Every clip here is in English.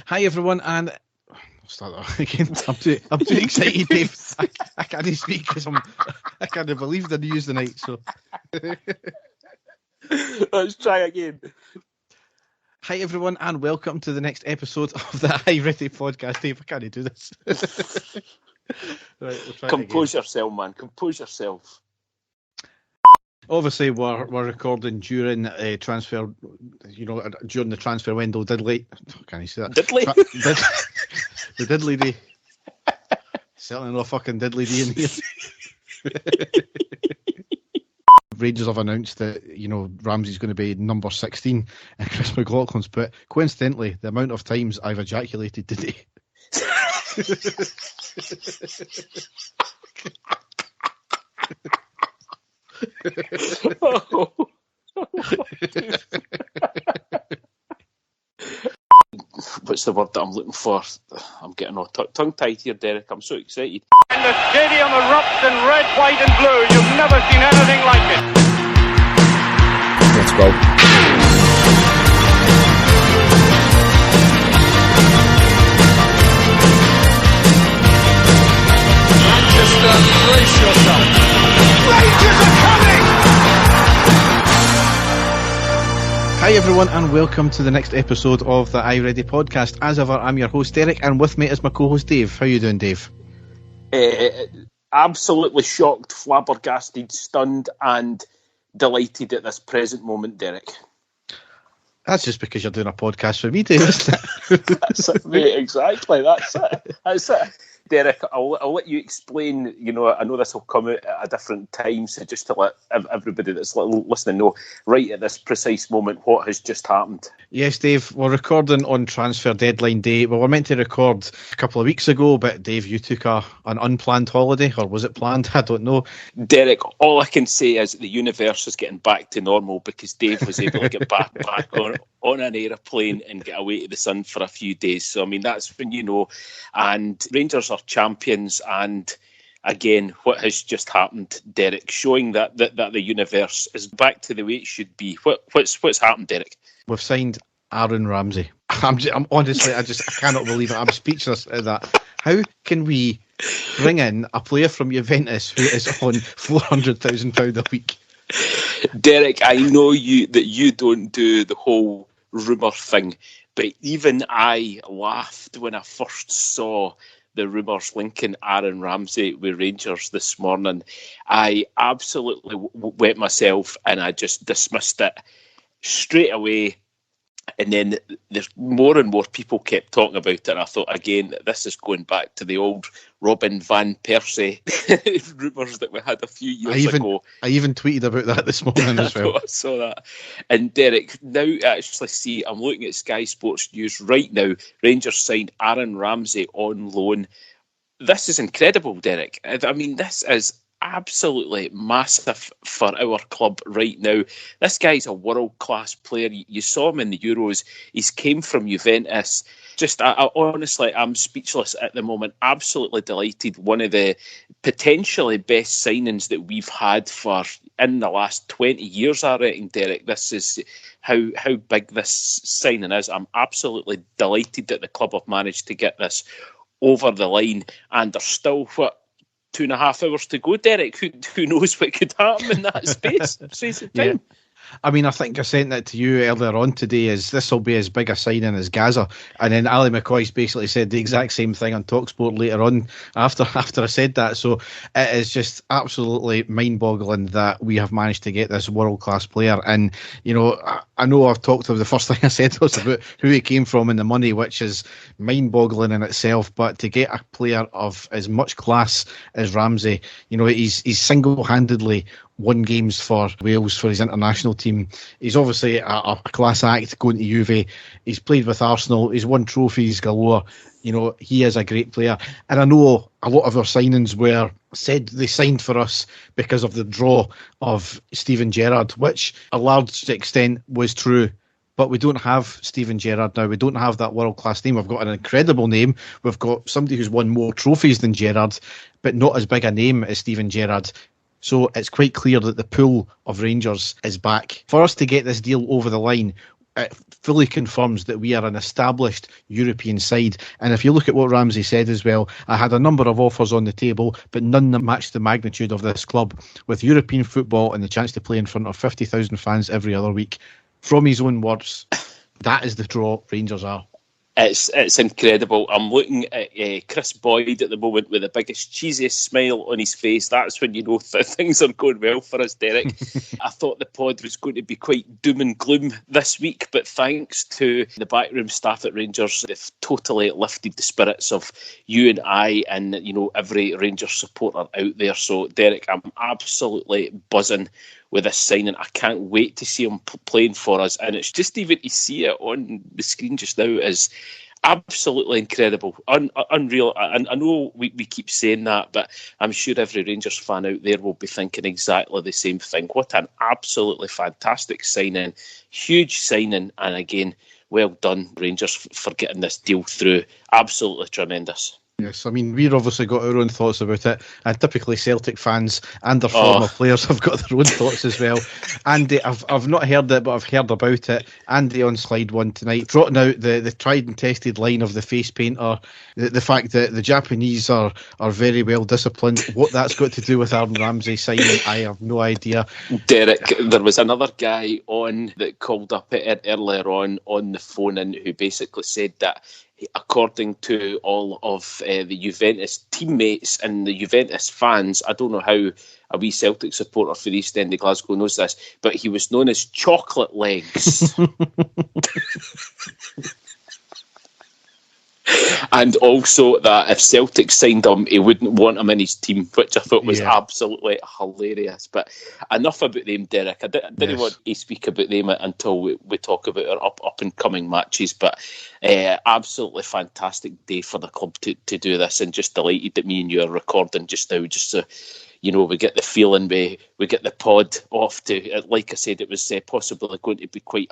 Hi everyone, and I'll start that again. I'm too excited, Dave. I can't speak because I can't believe the news tonight. So let's try again. Hi everyone, and welcome to the next episode of the I Ready podcast. Dave, I can't do this. Right, we'll try Compose yourself, man. Compose yourself. Obviously, we're recording during transfer, during the transfer window. Diddly, can you say that? Diddly? The diddly day. Certainly not fucking diddly day in here. Rangers have announced that, Ramsey's going to be number 16 and Chris Mclaughlin's, but coincidentally, the amount of times I've ejaculated today. What's the word that I'm looking for? I'm getting all tongue-tied here, Derek. I'm so excited. And the stadium erupts in red, white and blue. You've never seen anything like it. Let's go. Manchester, brace yourself. Rangers are coming! Hi everyone, and welcome to the next episode of the I Ready podcast. As ever, I'm your host Derek, and with me is my co-host Dave. How you doing, Dave? Absolutely shocked, flabbergasted, stunned and delighted at this present moment, Derek. That's just because you're doing a podcast for me, Dave, isn't it? That's it, mate, exactly. That's it. Derek, I'll let you explain. I know this will come out at a different time, so just to let everybody that's listening know right at this precise moment what has just happened. Yes, Dave, we're recording on transfer deadline day. We were meant to record a couple of weeks ago, but Dave, you took an unplanned holiday, or was it planned? I don't know. Derek, all I can say is the universe is getting back to normal because Dave was able to get back on an aeroplane and get away to the sun for a few days. So, I mean, that's when you know. And Rangers are champions, and again, what has just happened, Derek, showing that the universe is back to the way it should be. What's happened, Derek? We've signed Aaron Ramsey. I'm honestly, I cannot believe it. I'm speechless at that. How can we bring in a player from Juventus who is on £400,000 a week? Derek, I know that you don't do the whole rumour thing, but even I laughed when I first saw the rumours linking Aaron Ramsey with Rangers this morning. I absolutely wet myself and I just dismissed it straight away. And then there's more and more people kept talking about it. And I thought, again, this is going back to the old Robin van Persie rumours that we had a few years ago. I even tweeted about that this morning as well. I saw that. And Derek, now I actually see, I'm looking at Sky Sports News right now, Rangers signed Aaron Ramsey on loan. This is incredible, Derek. I mean, this is absolutely massive for our club right now. This guy's a world-class player. You saw him in the Euros. He's came from Juventus. Just, I honestly, I'm speechless at the moment. Absolutely delighted. One of the potentially best signings that we've had in the last 20 years, I reckon, Derek. This is how big this signing is. I'm absolutely delighted that the club have managed to get this over the line, and there's still, 2.5 hours to go, Derek. Who knows what could happen in that space of time? Yeah. I mean, I think I sent that to you earlier on today, is this will be as big a signing as Gaza. And then Ali McCoy's basically said the exact same thing on TalkSport later on after I said that. So it is just absolutely mind-boggling that we have managed to get this world-class player. And, I know I've talked about the first thing I said was about who he came from and the money, which is mind-boggling in itself. But to get a player of as much class as Ramsey, he's single-handedly won games for Wales for his international team. He's obviously a class act going to Juve. He's played with Arsenal. He's won trophies galore. He is a great player. And I know a lot of our signings were said they signed for us because of the draw of Steven Gerrard, which a large extent was true. But we don't have Steven Gerrard now. We don't have that world-class name. We've got an incredible name. We've got somebody who's won more trophies than Gerrard, but not as big a name as Steven Gerrard. So it's quite clear that the pool of Rangers is back. For us to get this deal over the line, it fully confirms that we are an established European side. And if you look at what Ramsey said as well, I had a number of offers on the table, but none that matched the magnitude of this club, with European football and the chance to play in front of 50,000 fans every other week. From his own words, that is the draw Rangers are. It's incredible. I'm looking at Chris Boyd at the moment with the biggest, cheesiest smile on his face. That's when you know that things are going well for us, Derek. I thought the pod was going to be quite doom and gloom this week, but thanks to the backroom staff at Rangers, they've totally lifted the spirits of you and I and, you know, every Rangers supporter out there. So, Derek, I'm absolutely buzzing with this signing. I can't wait to see him playing for us, and it's just even to see it on the screen just now is absolutely incredible, unreal. And I know we keep saying that, but I'm sure every Rangers fan out there will be thinking exactly the same thing. What an absolutely fantastic signing, huge signing, and again, well done Rangers for getting this deal through. Absolutely tremendous. Yes, I mean, we've obviously got our own thoughts about it, and typically Celtic fans and their former players have got their own thoughts as well. Andy, I've not heard it, but I've heard about it. Andy on slide one tonight, trotting out the tried and tested line of the face painter, the fact that the Japanese are very well disciplined. What that's got to do with Aaron Ramsey signing, I have no idea. Derek, there was another guy on that called up earlier on the phone in who basically said that according to all of the Juventus teammates and the Juventus fans, I don't know how a wee Celtic supporter for the East End of Glasgow knows this, but he was known as Chocolate Legs. And also that if Celtic signed him, he wouldn't want him in his team, which I thought was absolutely hilarious. But enough about them, Derek. I didn't want to speak about them until we talk about our up-and-coming matches. But absolutely fantastic day for the club to do this, and just delighted that me and you are recording just now, just so you know, we get the feeling, we get the pod off to, like I said, it was possibly going to be quite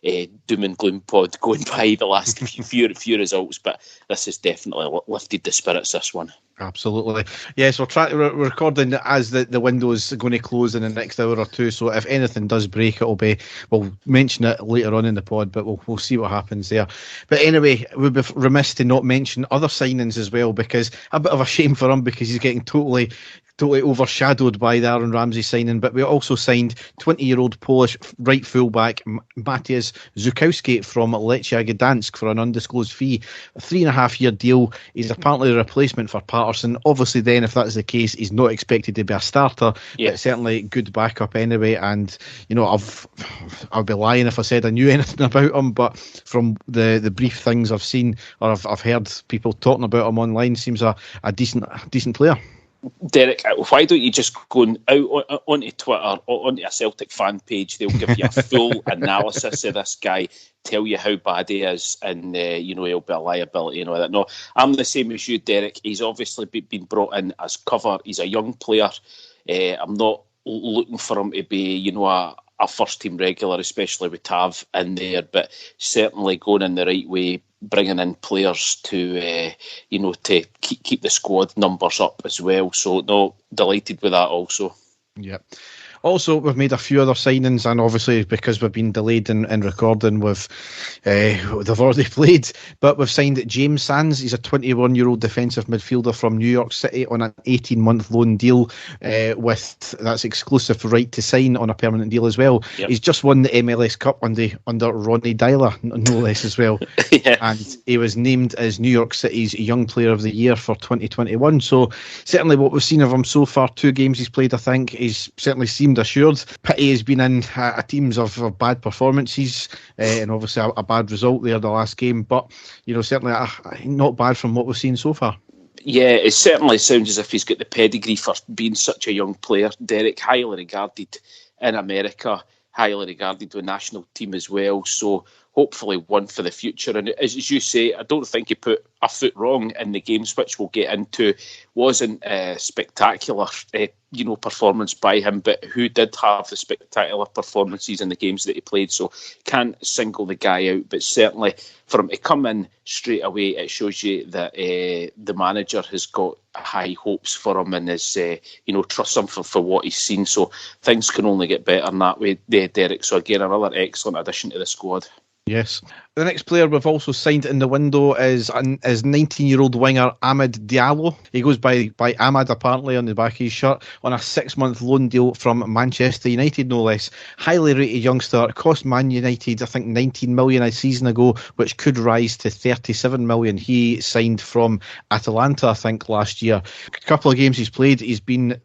a doom and gloom pod going by the last few results, but this has definitely lifted the spirits, this one. Absolutely. Yes, we're recording as the window's going to close in the next hour or two, so if anything does break, we'll mention it later on in the pod, but we'll see what happens there. But anyway, we'd be remiss to not mention other signings as well, because a bit of a shame for him, because he's getting totally overshadowed by the Aaron Ramsey signing. But we also signed 20-year-old Polish right fullback Matias Zukowski from Lechia Gdansk for an undisclosed fee. A 3.5-year deal. He's apparently a replacement for Patterson. Obviously then, if that's the case, he's not expected to be a starter, but certainly good backup anyway. And, you know, I'd be lying if I said I knew anything about him, but from the brief things I've seen, or I've heard people talking about him online, seems a decent player. Derek, why don't you just go out onto Twitter, onto a Celtic fan page? They'll give you a full analysis of this guy, tell you how bad he is, and he'll be a liability and all that. No, I'm the same as you, Derek. He's obviously been brought in as cover. He's a young player. I'm not looking for him to be, a first-team regular, especially with Tav in there, but certainly going in the right way, bringing in players to keep the squad numbers up as well. So, no, delighted with that also. Yeah. Also, we've made a few other signings, and obviously because we've been delayed in recording, they've already played, but we've signed James Sands. He's a 21-year-old defensive midfielder from New York City on an 18-month loan deal with that's exclusive right to sign on a permanent deal as well. Yep. He's just won the MLS Cup under Ronnie Dyler, no less, as well. And he was named as New York City's Young Player of the Year for 2021. So certainly what we've seen of him so far, 2 games he's played, I think, he's certainly seemed assured. Pity has been in teams of bad performances and obviously a bad result there the last game, but certainly not bad from what we've seen so far. Yeah, it certainly sounds as if he's got the pedigree for being such a young player. Derek, highly regarded in America, highly regarded with the national team as well, so hopefully one for the future. And as you say, I don't think he put a foot wrong in the games, which we'll get into. Wasn't a spectacular performance by him, but who did have the spectacular performances in the games that he played, so can't single the guy out. But certainly for him to come in straight away, it shows you that the manager has got high hopes for him and is trusts him for what he's seen. So things can only get better in that way, Derek. So again, another excellent addition to the squad. Yes. The next player we've also signed in the window is 19-year-old winger Ahmed Diablo. He goes by Ahmed, apparently, on the back of his shirt, on a 6-month loan deal from Manchester United, no less. Highly rated youngster. Cost Man United, I think, 19 million a season ago, which could rise to 37 million. He signed from Atalanta, I think, last year. A couple of games he's played, he's been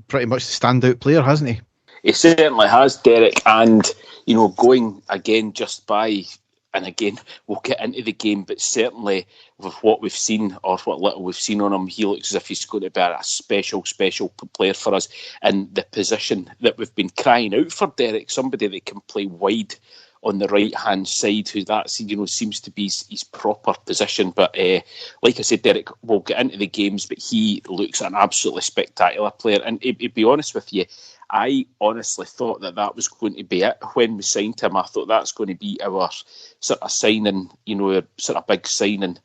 pretty much the standout player, hasn't he? He certainly has, Derek, and going again just by, and again we'll get into the game, but certainly with what we've seen or what little we've seen on him, he looks as if he's going to be a special player for us in the position that we've been crying out for, Derek. Somebody that can play wide on the right hand side, who that seems to be his proper position. But like I said, Derek, we'll get into the games, but he looks an absolutely spectacular player. And to be honest with you, I honestly thought that was going to be it when we signed him. I thought that's going to be our sort of signing, our sort of big signing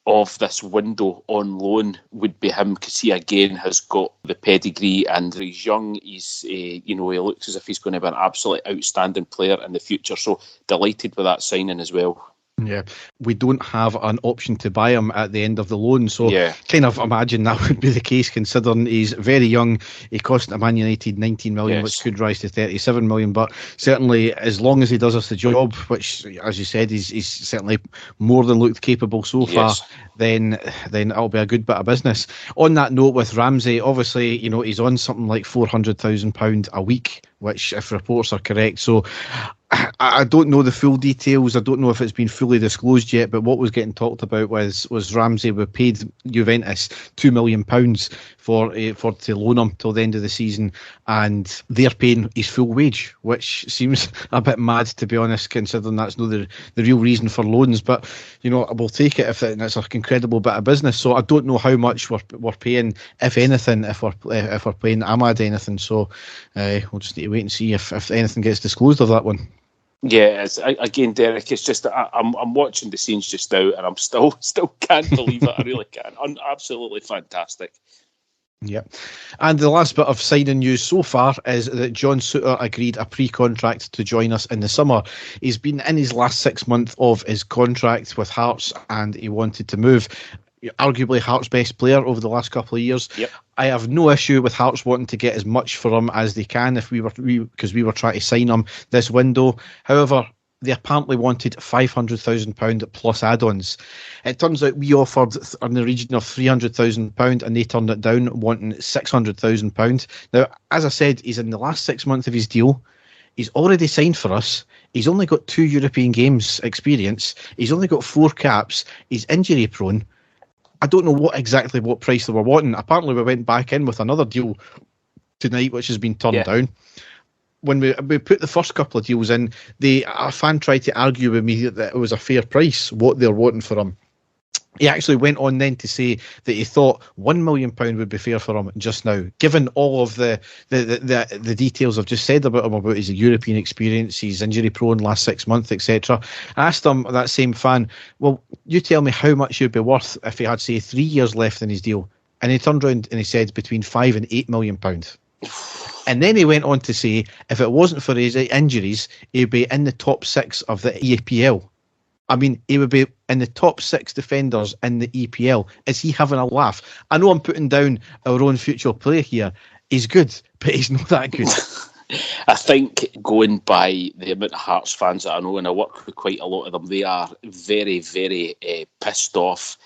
of this window on loan would be him, because he again has got the pedigree and he's young. He's he looks as if he's going to be an absolutely outstanding player in the future. So delighted with that signing as well. Yeah, we don't have an option to buy him at the end of the loan, so kind of imagine that would be the case, considering he's very young. He cost Man United 19 million, which could rise to 37 million, but certainly as long as he does us the job, which, as you said, he's certainly more than looked capable so far, then it'll be a good bit of business. On that note, with Ramsey, obviously, he's on something like £400,000 a week, which, if reports are correct, so I don't know the full details. I don't know if it's been fully disclosed yet, but what was getting talked about was Ramsey. We paid Juventus £2 million for to loan him till the end of the season, and they're paying his full wage, which seems a bit mad, to be honest, considering that's not the real reason for loans. But we'll take it if it's an incredible bit of business. So I don't know how much we're paying, if anything, if we're paying Ahmad anything. So we'll just need to wait and see if anything gets disclosed of that one. Yeah, again, Derek, it's just I'm watching the scenes just now, and I'm still can't believe it. I really can't. Absolutely fantastic. Yeah. And the last bit of signing news so far is that John Souttar agreed a pre-contract to join us in the summer. He's been in his last 6 months of his contract with Hearts, and he wanted to move. Arguably Hearts' best player over the last couple of years. Yep. I have no issue with Hearts wanting to get as much for him as they can because we were trying to sign him this window. However, they apparently wanted £500,000 plus add-ons. It turns out we offered in the region of £300,000 and they turned it down, wanting £600,000. Now, as I said, he's in the last 6 months of his deal. He's already signed for us. He's only got 2 European games experience. He's only got 4 caps. He's injury prone. I don't know what price they were wanting. Apparently, we went back in with another deal tonight, which has been turned down. When we put the first couple of deals in, a fan tried to argue with me that it was a fair price, what they're wanting for him. He actually went on then to say that he thought £1 million would be fair for him just now, given all of the details I've just said about him, about his European experience, his injury prone last 6 months, etc. I asked him, that same fan, well, you tell me how much he'd be worth if he had, say, 3 years left in his deal. And he turned around and he said between £5 and £8 million. And then he went on to say if it wasn't for his injuries, he'd be in the top 6 of the EPL. I mean, he would be in the top 6 defenders in the EPL. Is he having a laugh? I know I'm putting down our own future player here. He's good, but he's not that good. I think going by the amount of Hearts fans that I know, and I work with quite a lot of them, they are very, very pissed off.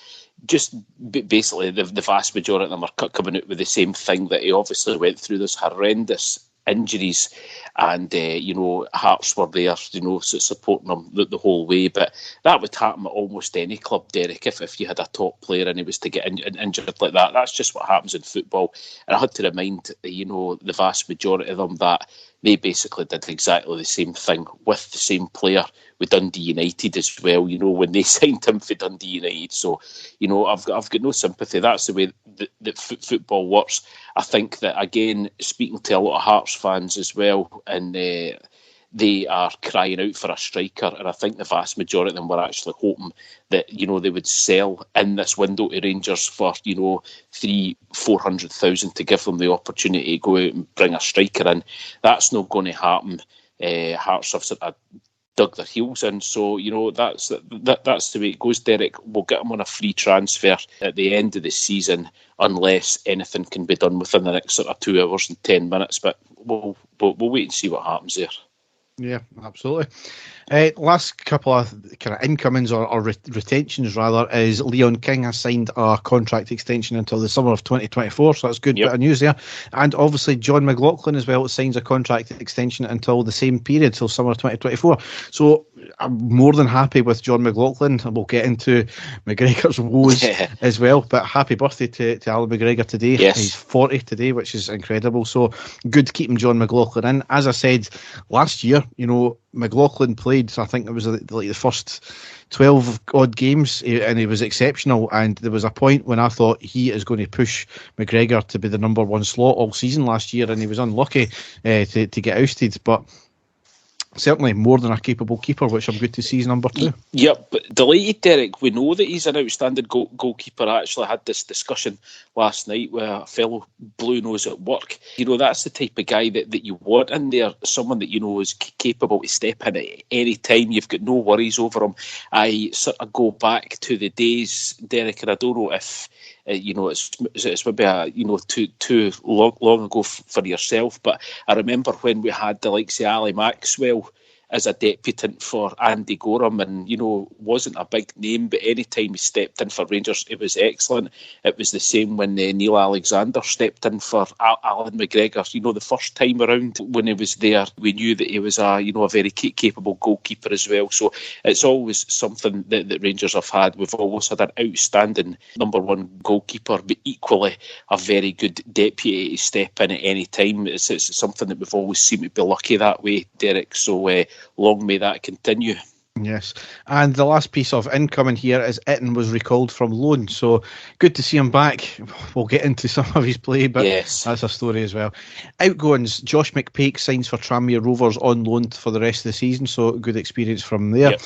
Just basically, the vast majority of them are coming out with the same thing, that he obviously went through this horrendous injuries, and Hearts were there, supporting him the whole way. But that would happen at almost any club, Derek. If you had a top player and he was to get injured like that, that's just what happens in football. And I had to remind the vast majority of them that they basically did exactly the same thing with the same player with Dundee United as well, when they signed him for Dundee United. So, I've got no sympathy. That's the way that football works. I think that, again, speaking to a lot of Hearts fans as well, and they are crying out for a striker, and I think the vast majority of them were actually hoping that they would sell in this window to Rangers for 300,000-400,000 to give them the opportunity to go out and bring a striker in. That's not going to happen. Hearts have sort of dug their heels in, so that's the way it goes, Derek. We'll get him on a free transfer at the end of the season unless anything can be done within the next sort of 2 hours and 10 minutes. But we'll wait and see what happens there. Yeah, absolutely. Last couple of kind of incomings or retentions rather is Leon King has signed a contract extension until the summer of 2024, so that's good bit of news there. And obviously John Mclaughlin as well signs a contract extension until the same period, till summer of 2024. So I'm more than happy with John Mclaughlin. We'll get into McGregor's woes as well, but happy birthday to Alan McGregor today. Yes. He's 40 today, which is incredible. So good keeping John Mclaughlin in. As I said last year, McLaughlin played, I think it was like the first 12 odd games, and he was exceptional. And there was a point when I thought he is going to push McGregor to be the number one slot all season last year, and he was unlucky to get ousted. But certainly more than a capable keeper, which I'm good to see is number 2. Yep, but delighted, Derek. We know that he's an outstanding goalkeeper. I actually had this discussion last night with a fellow Blue Nose at work. That's the type of guy that you want in there, someone that is capable to step in at any time. You've got no worries over him. I sort of go back to the days, Derek, and I don't know if it's maybe too long ago for yourself, but I remember when we had the likes of Ali Maxwell as a deputant for Andy Gorham, and wasn't a big name, but any time he stepped in for Rangers, it was excellent. It was the same when Neil Alexander stepped in for Alan McGregor. The first time around when he was there, we knew that he was a very capable goalkeeper as well. So it's always something that Rangers have had. We've always had an outstanding number one goalkeeper, but equally a very good deputy to step in at any time. It's something that we've always seemed to be lucky that way, Derek. So long may that continue. Yes, and the last piece of incoming here is Itten was recalled from loan, so good to see him back. We'll get into some of his play, but that's a story as well. Outgoings, Josh McPake signs for Tranmere Rovers on loan for the rest of the season, so good experience from there.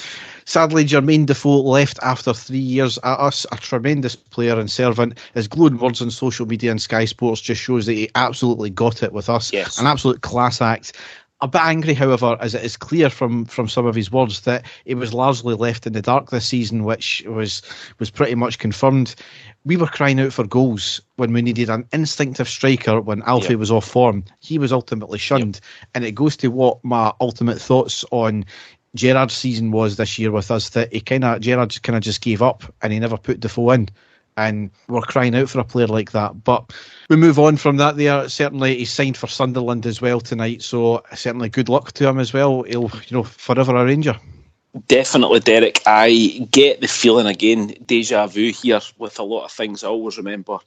Sadly, Jermaine Defoe left after 3 years at us, a tremendous player and servant. His glowing words on social media and Sky Sports just shows that he absolutely got it with us. An absolute class act. A bit angry, however, as it is clear from some of his words that he was largely left in the dark this season, which was pretty much confirmed. We were crying out for goals when we needed an instinctive striker when Alfie was off form. He was ultimately shunned. And it goes to what my ultimate thoughts on Gerrard's season was this year with us, that Gerrard kind of just gave up and he never put Defoe in. And we're crying out for a player like that. But we move on from that there. Certainly he's signed for Sunderland as well tonight, so certainly good luck to him as well. He'll, forever a Ranger. Definitely, Derek. I get the feeling again, deja vu here with a lot of things. I always remember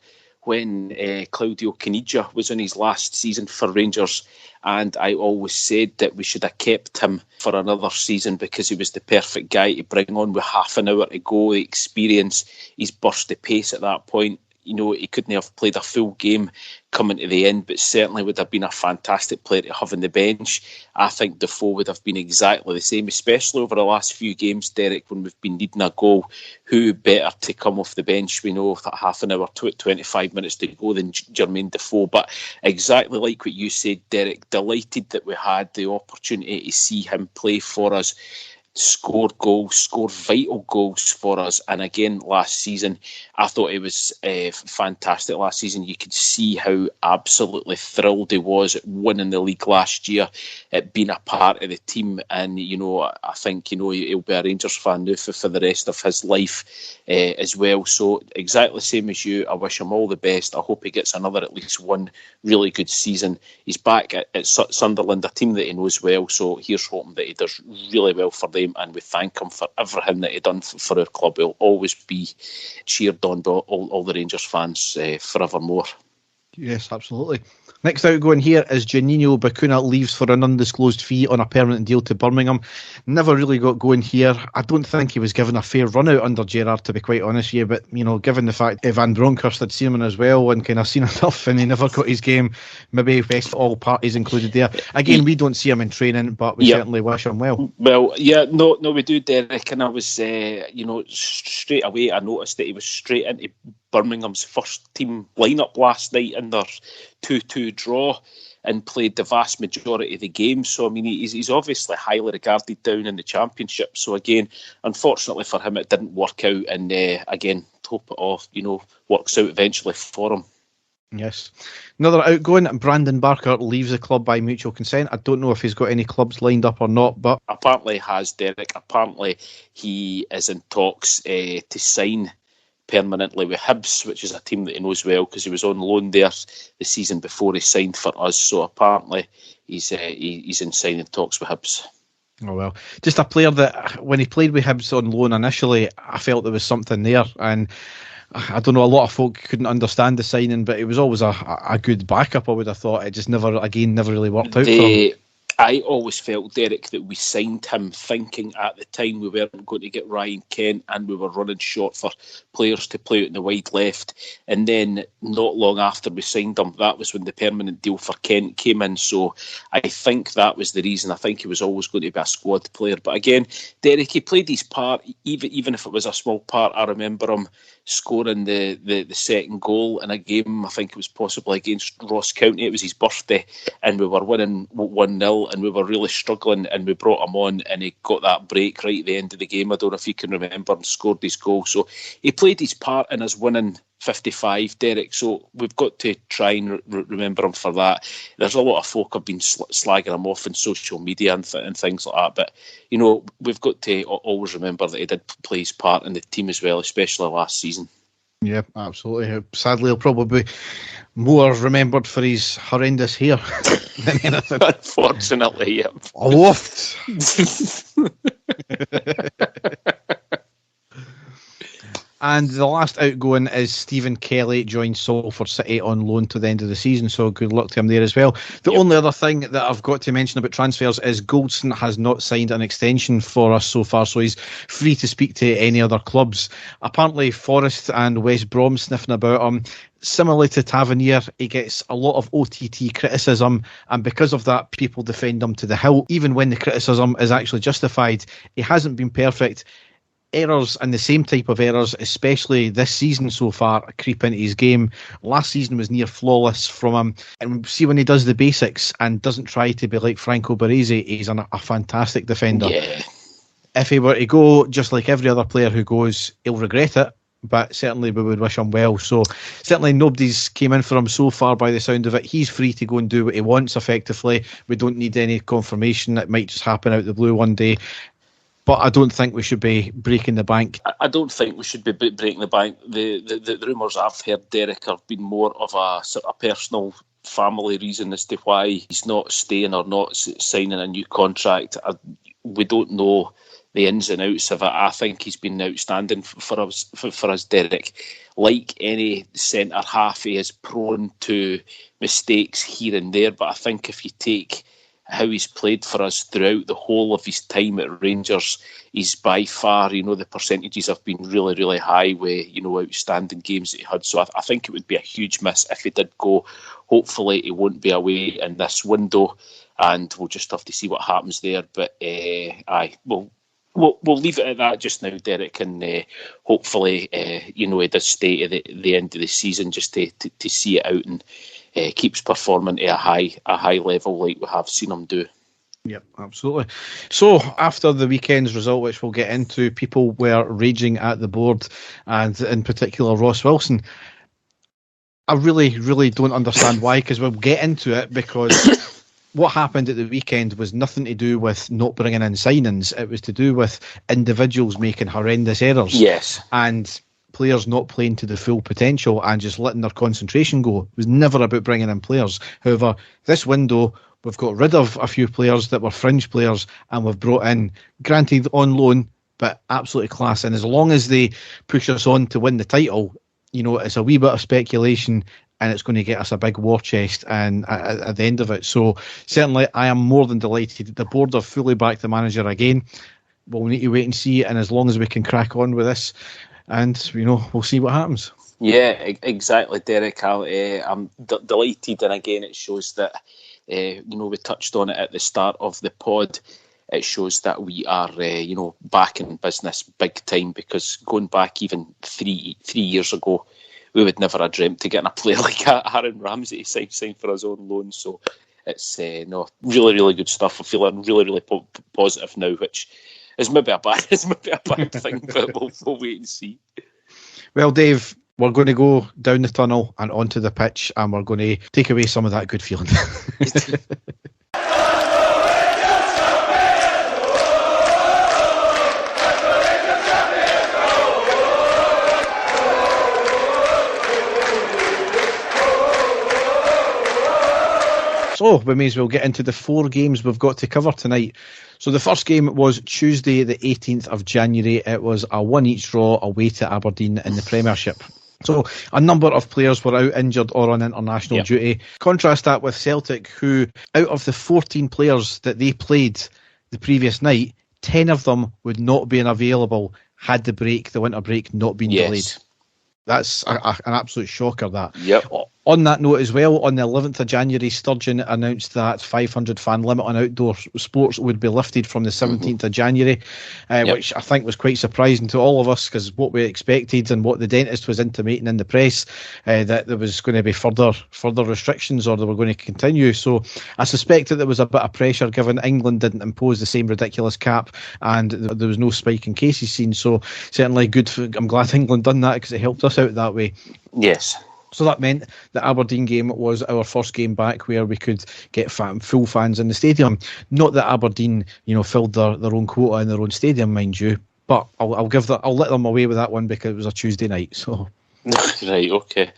when Claudio Caniggia was in his last season for Rangers, and I always said that we should have kept him for another season because he was the perfect guy to bring on with half an hour to go, the experience, his burst of pace at that point. He couldn't have played a full game coming to the end, but certainly would have been a fantastic player to have on the bench. I think Defoe would have been exactly the same, especially over the last few games, Derek, when we've been needing a goal. Who better to come off the bench? We know that half an hour, 25 minutes to go than Jermaine Defoe. But exactly like what you said, Derek, delighted that we had the opportunity to see him play for us. Scored vital goals for us. And again, last season, I thought it was fantastic. Last season, you could see how absolutely thrilled he was at winning the league last year, at being a part of the team. And, I think, he'll be a Rangers fan now for the rest of his life as well. So exactly the same as you. I wish him all the best. I hope he gets at least one really good season. He's back at Sunderland, a team that he knows well. So here's hoping that he does really well for them. And we thank him for everything that he done for our club. He'll always be cheered on by all the Rangers fans forevermore. Yes, absolutely. Next outgoing here is Janino Bacuna, leaves for an undisclosed fee on a permanent deal to Birmingham. Never really got going here. I don't think he was given a fair run out under Gerrard, to be quite honest with you, but given the fact Van Bronckhorst had seen him as well and kind of seen enough and he never got his game, maybe best for all parties included there. Again, we don't see him in training, but we certainly wish him well. Well, no, we do, Derek, and I was, straight away I noticed that he was straight into Birmingham's first team lineup last night in their 2-2 draw and played the vast majority of the game. So, I mean, he's obviously highly regarded down in the Championship. So, again, unfortunately for him, it didn't work out. And, again, hope it all, works out eventually for him. Yes. Another outgoing, Brandon Barker leaves the club by mutual consent. I don't know if he's got any clubs lined up or not, but... Apparently he has, Derek. Apparently he is in talks to sign permanently with Hibs, which is a team that he knows well because he was on loan there the season before he signed for us. So apparently he's in signing talks with Hibs. Oh well, just a player that when he played with Hibs on loan initially, I felt there was something there, and I don't know, a lot of folk couldn't understand the signing, but it was always a good backup. I would have thought it just never really worked out for him. I always felt, Derek, that we signed him thinking at the time we weren't going to get Ryan Kent and we were running short for players to play out in the wide left. And then not long after we signed him, that was when the permanent deal for Kent came in. So I think that was the reason. I think he was always going to be a squad player. But again, Derek, he played his part, even if it was a small part. I remember him scoring the second goal in a game, I think it was possibly against Ross County. It was his birthday and we were winning 1-0 and we were really struggling and we brought him on and he got that break right at the end of the game. I don't know if you can remember, and scored his goal. So he played his part in us winning 55, Derek. So we've got to try and remember him for that. There's a lot of folk have been slagging him off in social media and things like that. But, we've got to always remember that he did play his part in the team as well, especially last season. Yeah, absolutely. Sadly, he'll probably be more remembered for his horrendous hair than anything. Unfortunately, yeah. Aloft. And the last outgoing is Stephen Kelly, joined Salford City on loan to the end of the season, so good luck to him there as well. The only other thing that I've got to mention about transfers is Goldson has not signed an extension for us so far, so he's free to speak to any other clubs. Apparently Forest and West Brom sniffing about him. Similarly to Tavernier, he gets a lot of OTT criticism, and because of that, people defend him to the hilt, even when the criticism is actually justified. He hasn't been perfect. Errors and the same type of errors, especially this season so far, creep into his game. Last season was near flawless from him, and see when he does the basics and doesn't try to be like Franco Baresi, he's a fantastic defender. Yeah. If he were to go just like every other player who goes, he'll regret it, but certainly we would wish him well. So certainly nobody's came in for him so far by the sound of it. He's free to go and do what he wants effectively. We don't need any confirmation. It might just happen out of the blue one day. But I don't think we should be breaking the bank. I don't think we should be breaking the bank. The rumours I've heard, Derek, have been more of a sort of personal family reason as to why he's not staying or not signing a new contract. We don't know the ins and outs of it. I think he's been outstanding for us, Derek. Like any centre half, he is prone to mistakes here and there. But I think if you take how he's played for us throughout the whole of his time at Rangers, he's by far, the percentages have been really, really high with, outstanding games that he had. So I think it would be a huge miss if he did go. Hopefully he won't be away in this window and we'll just have to see what happens there. But we'll leave it at that just now, Derek, and hopefully, he does stay to the end of the season just to see it out and keeps performing at a high level like we have seen him do. Yep, absolutely. So after the weekend's result, which we'll get into, people were raging at the board, and in particular Ross Wilson. I really, really don't understand why, because we'll get into it, because what happened at the weekend was nothing to do with not bringing in signings. It was to do with individuals making horrendous errors. Yes. And players not playing to the full potential and just letting their concentration go. It was never about bringing in players. However, this window, we've got rid of a few players that were fringe players and we've brought in, granted on loan, but absolutely class. And as long as they push us on to win the title, it's a wee bit of speculation. and it's going to get us a big war chest and at the end of it. So certainly I am more than delighted. The board have fully backed the manager again. We'll need to wait and see, and as long as we can crack on with this, and we'll see what happens. Yeah, exactly, Derek. I'm delighted, and again, it shows that we touched on it at the start of the pod. It shows that we are, back in business big time, because going back even three years ago, we would never have dreamt to get a player like Aaron Ramsey to sign for his own loan. So it's really, really good stuff. I'm feeling really, really positive now, which is maybe a bad thing, but we'll wait and see. Well, Dave, we're going to go down the tunnel and onto the pitch, and we're going to take away some of that good feeling. So we may as well get into the 4 games we've got to cover tonight. So the first game was Tuesday, the 18th of January. It was a 1-1 draw away to Aberdeen in the Premiership. So a number of players were out injured or on international duty. Contrast that with Celtic, who, out of the 14 players that they played the previous night, 10 of them would not be available had the winter break not been delayed. That's an absolute shocker, that. Yep. On that note as well, on the 11th of January, Sturgeon announced that 500 fan limit on outdoor sports would be lifted from the 17th of January, which I think was quite surprising to all of us, because what we expected and what the dentist was intimating in the press, that there was going to be further restrictions, or they were going to continue. So I suspect that there was a bit of pressure, given England didn't impose the same ridiculous cap and there was no spike in cases seen. So certainly good. I'm glad England done that, because it helped us out that way. Yes. So that meant the Aberdeen game was our first game back where we could get full fans in the stadium. Not that Aberdeen, filled their own quota in their own stadium, mind you, but I'll let them away with that one because it was a Tuesday night. So right, okay.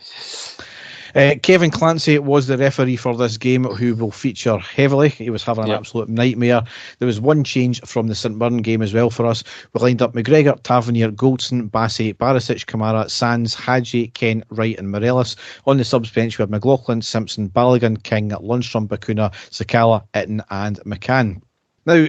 Kevin Clancy was the referee for this game, who will feature heavily. He was having an absolute nightmare. There was one change from the St Mirren game as well for us. We lined up McGregor, Tavernier, Goldson, Bassey, Barisic, Kamara, Sands, Hadji, Kent, Wright and Morelos. On the subs bench we had McLaughlin, Simpson, Balogun, King, Lundstrom, Bacuna, Sakala, Itten and McCann. Now,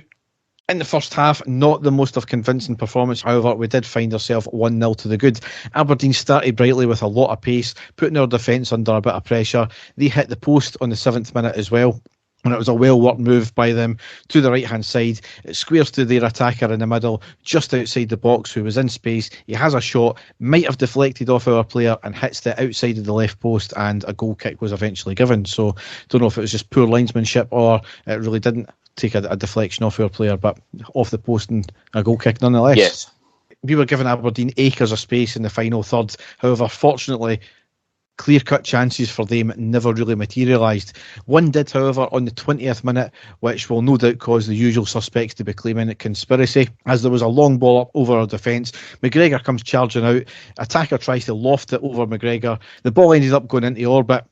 in the first half, not the most of convincing performance. However, we did find ourselves 1-0 to the good. Aberdeen started brightly with a lot of pace, putting our defence under a bit of pressure. They hit the post on the 7th minute as well, and it was a well-worked move by them to the right-hand side. It squares to their attacker in the middle, just outside the box, who was in space. He has a shot, might have deflected off our player, and hits the outside of the left post, and a goal kick was eventually given. So, don't know if it was just poor linesmanship or it really didn't take a deflection off our player, but off the post and a goal kick nonetheless. Yes. We were giving Aberdeen acres of space in the final third. However, fortunately, clear-cut chances for them never really materialised. One did, however, on the 20th minute, which will no doubt cause the usual suspects to be claiming a conspiracy, as there was a long ball up over our defence. McGregor comes charging out. Attacker tries to loft it over McGregor. The ball ended up going into orbit,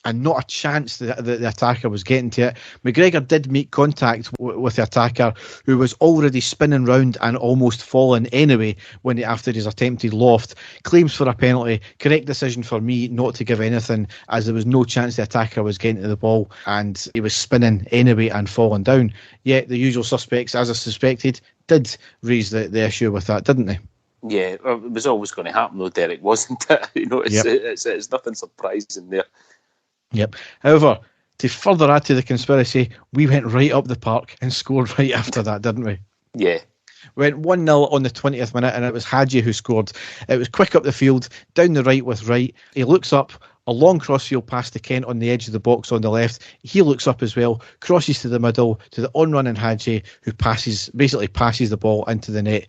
and not a chance that the attacker was getting to it. McGregor did make contact with the attacker, who was already spinning round and almost falling anyway after his attempted loft. Claims for a penalty. Correct decision for me not to give anything, as there was no chance the attacker was getting to the ball and he was spinning anyway and falling down. Yet the usual suspects, as I suspected, did raise the issue with that, didn't they? Yeah, it was always going to happen though, Derek, wasn't it? It's nothing surprising there. Yep. However, to further add to the conspiracy, we went right up the park and scored right after that, didn't we? Yeah. Went 1-0 on the 20th minute, and it was Hadji who scored. It was quick up the field, down the right with Wright. He looks up, a long crossfield pass to Kent on the edge of the box on the left. He looks up as well, crosses to the middle to the on-running Hadji, who basically passes the ball into the net.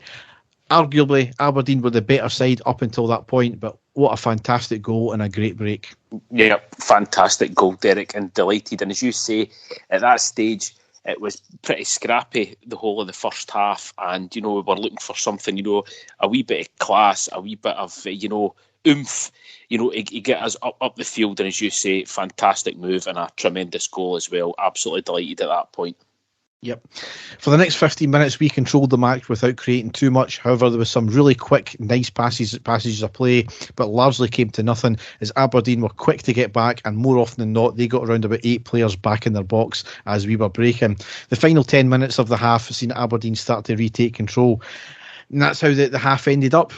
Arguably, Aberdeen were the better side up until that point, but what a fantastic goal and a great break. Yeah, fantastic goal, Derek, and delighted. And as you say, at that stage, it was pretty scrappy the whole of the first half, and we were looking for something, a wee bit of class, a wee bit of oomph, to get us up the field. And as you say, fantastic move and a tremendous goal as well. Absolutely delighted at that point. Yep. For the next 15 minutes, we controlled the match without creating too much. However, there was some really quick, nice passages of play, but largely came to nothing as Aberdeen were quick to get back, and more often than not, they got around about 8 players back in their box as we were breaking. The final 10 minutes of the half seen Aberdeen start to retake control, and that's how the half ended up.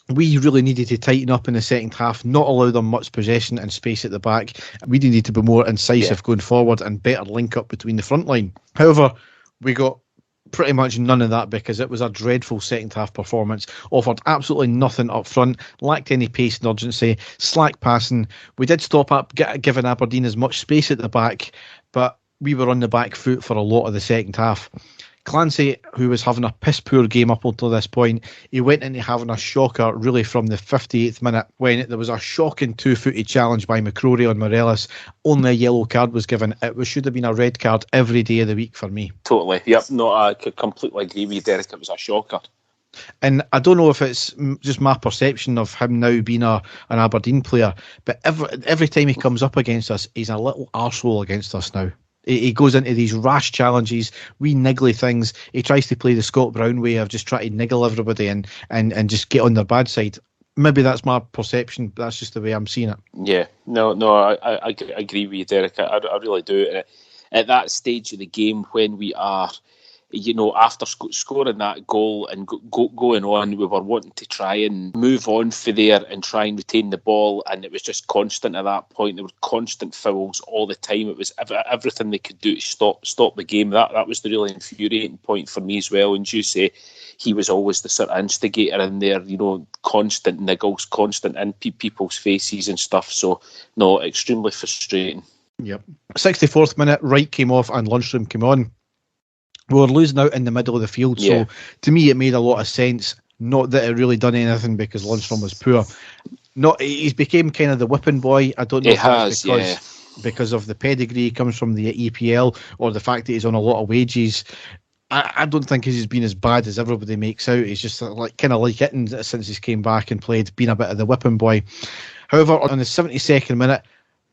We really needed to tighten up in the second half, not allow them much possession and space at the back. We needed to be more incisive going forward and better link up between the front line. However, we got pretty much none of that because it was a dreadful second half performance. Offered absolutely nothing up front, lacked any pace and urgency, slack passing. We did stop up giving Aberdeen as much space at the back, but we were on the back foot for a lot of the second half. Clancy, who was having a piss poor game up until this point, he went into having a shocker really from the 58th minute when there was a shocking 2-footed challenge by McCrory on Morelos. Only a yellow card was given. It should have been a red card every day of the week for me. Totally. Yep. No, I could completely agree with you, Derek. It was a shocker. And I don't know if it's just my perception of him now being an Aberdeen player, but every time he comes up against us, he's a little arsehole against us now. He goes into these rash challenges, wee niggly things. He tries to play the Scott Brown way of just trying to niggle everybody and just get on their bad side. Maybe that's my perception, but that's just the way I'm seeing it. Yeah, no, I agree with you, Derek. I really do. And at that stage of the game when we are, after scoring that goal and going on, we were wanting to try and move on for there and try and retain the ball, and it was just constant at that point. There were constant fouls all the time. It was everything they could do to stop the game. That was the really infuriating point for me as well. And you say he was always the sort of instigator in there, constant niggles, constant in people's faces and stuff. So, no, extremely frustrating. Yep. 64th minute, Wright came off and Lundstrom came on. We were losing out in the middle of the field, so to me it made a lot of sense. Not that it really done anything because Lundstrom was poor. He's became kind of the whipping boy. I don't know because of the pedigree he comes from the EPL or the fact that he's on a lot of wages. I don't think he's been as bad as everybody makes out. He's just kind of like hitting since he's came back and played, been a bit of the whipping boy. However, on the 72nd minute,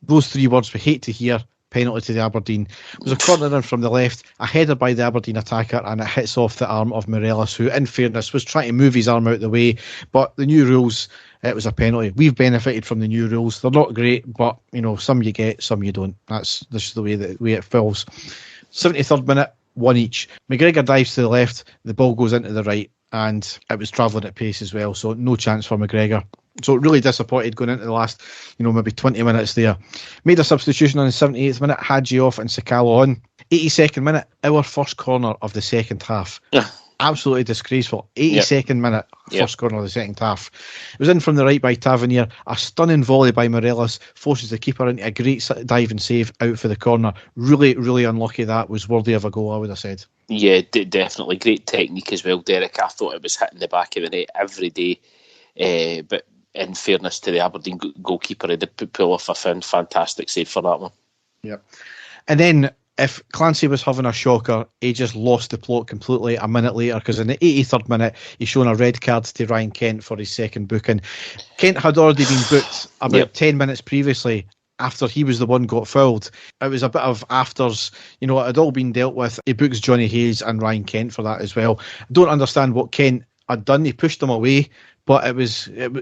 those three words we hate to hear. Penalty to the Aberdeen. It was a corner in from the left, a header by the Aberdeen attacker, and it hits off the arm of Morelos, who, in fairness, was trying to move his arm out the way. But the new rules, it was a penalty. We've benefited from the new rules. They're not great, but some you get, some you don't. That's just the way it falls. 73rd minute, one each. McGregor dives to the left, the ball goes into the right, and it was travelling at pace as well, so no chance for McGregor. So really disappointed going into the last, maybe 20 minutes there. Made a substitution on the 78th minute, Hadji off and Sakala on. 82nd minute, our first corner of the second half. Absolutely disgraceful. 82nd minute, first corner of the second half. It was in from the right by Tavernier. A stunning volley by Morelos forces the keeper into a great dive and save out for the corner. Really, really unlucky. That was worthy of a goal, I would have said. Yeah, definitely. Great technique as well, Derek. I thought it was hitting the back of the net every day. But in fairness to the Aberdeen goalkeeper, he did pull off a fantastic save for that one. Yep. And then if Clancy was having a shocker, he just lost the plot completely a minute later because in the 83rd minute, he's shown a red card to Ryan Kent for his second booking. Kent had already been booked about 10 minutes previously after he was the one got fouled. It was a bit of afters, it had all been dealt with. He books Johnny Hayes and Ryan Kent for that as well. I don't understand what Kent had done. He pushed him away. But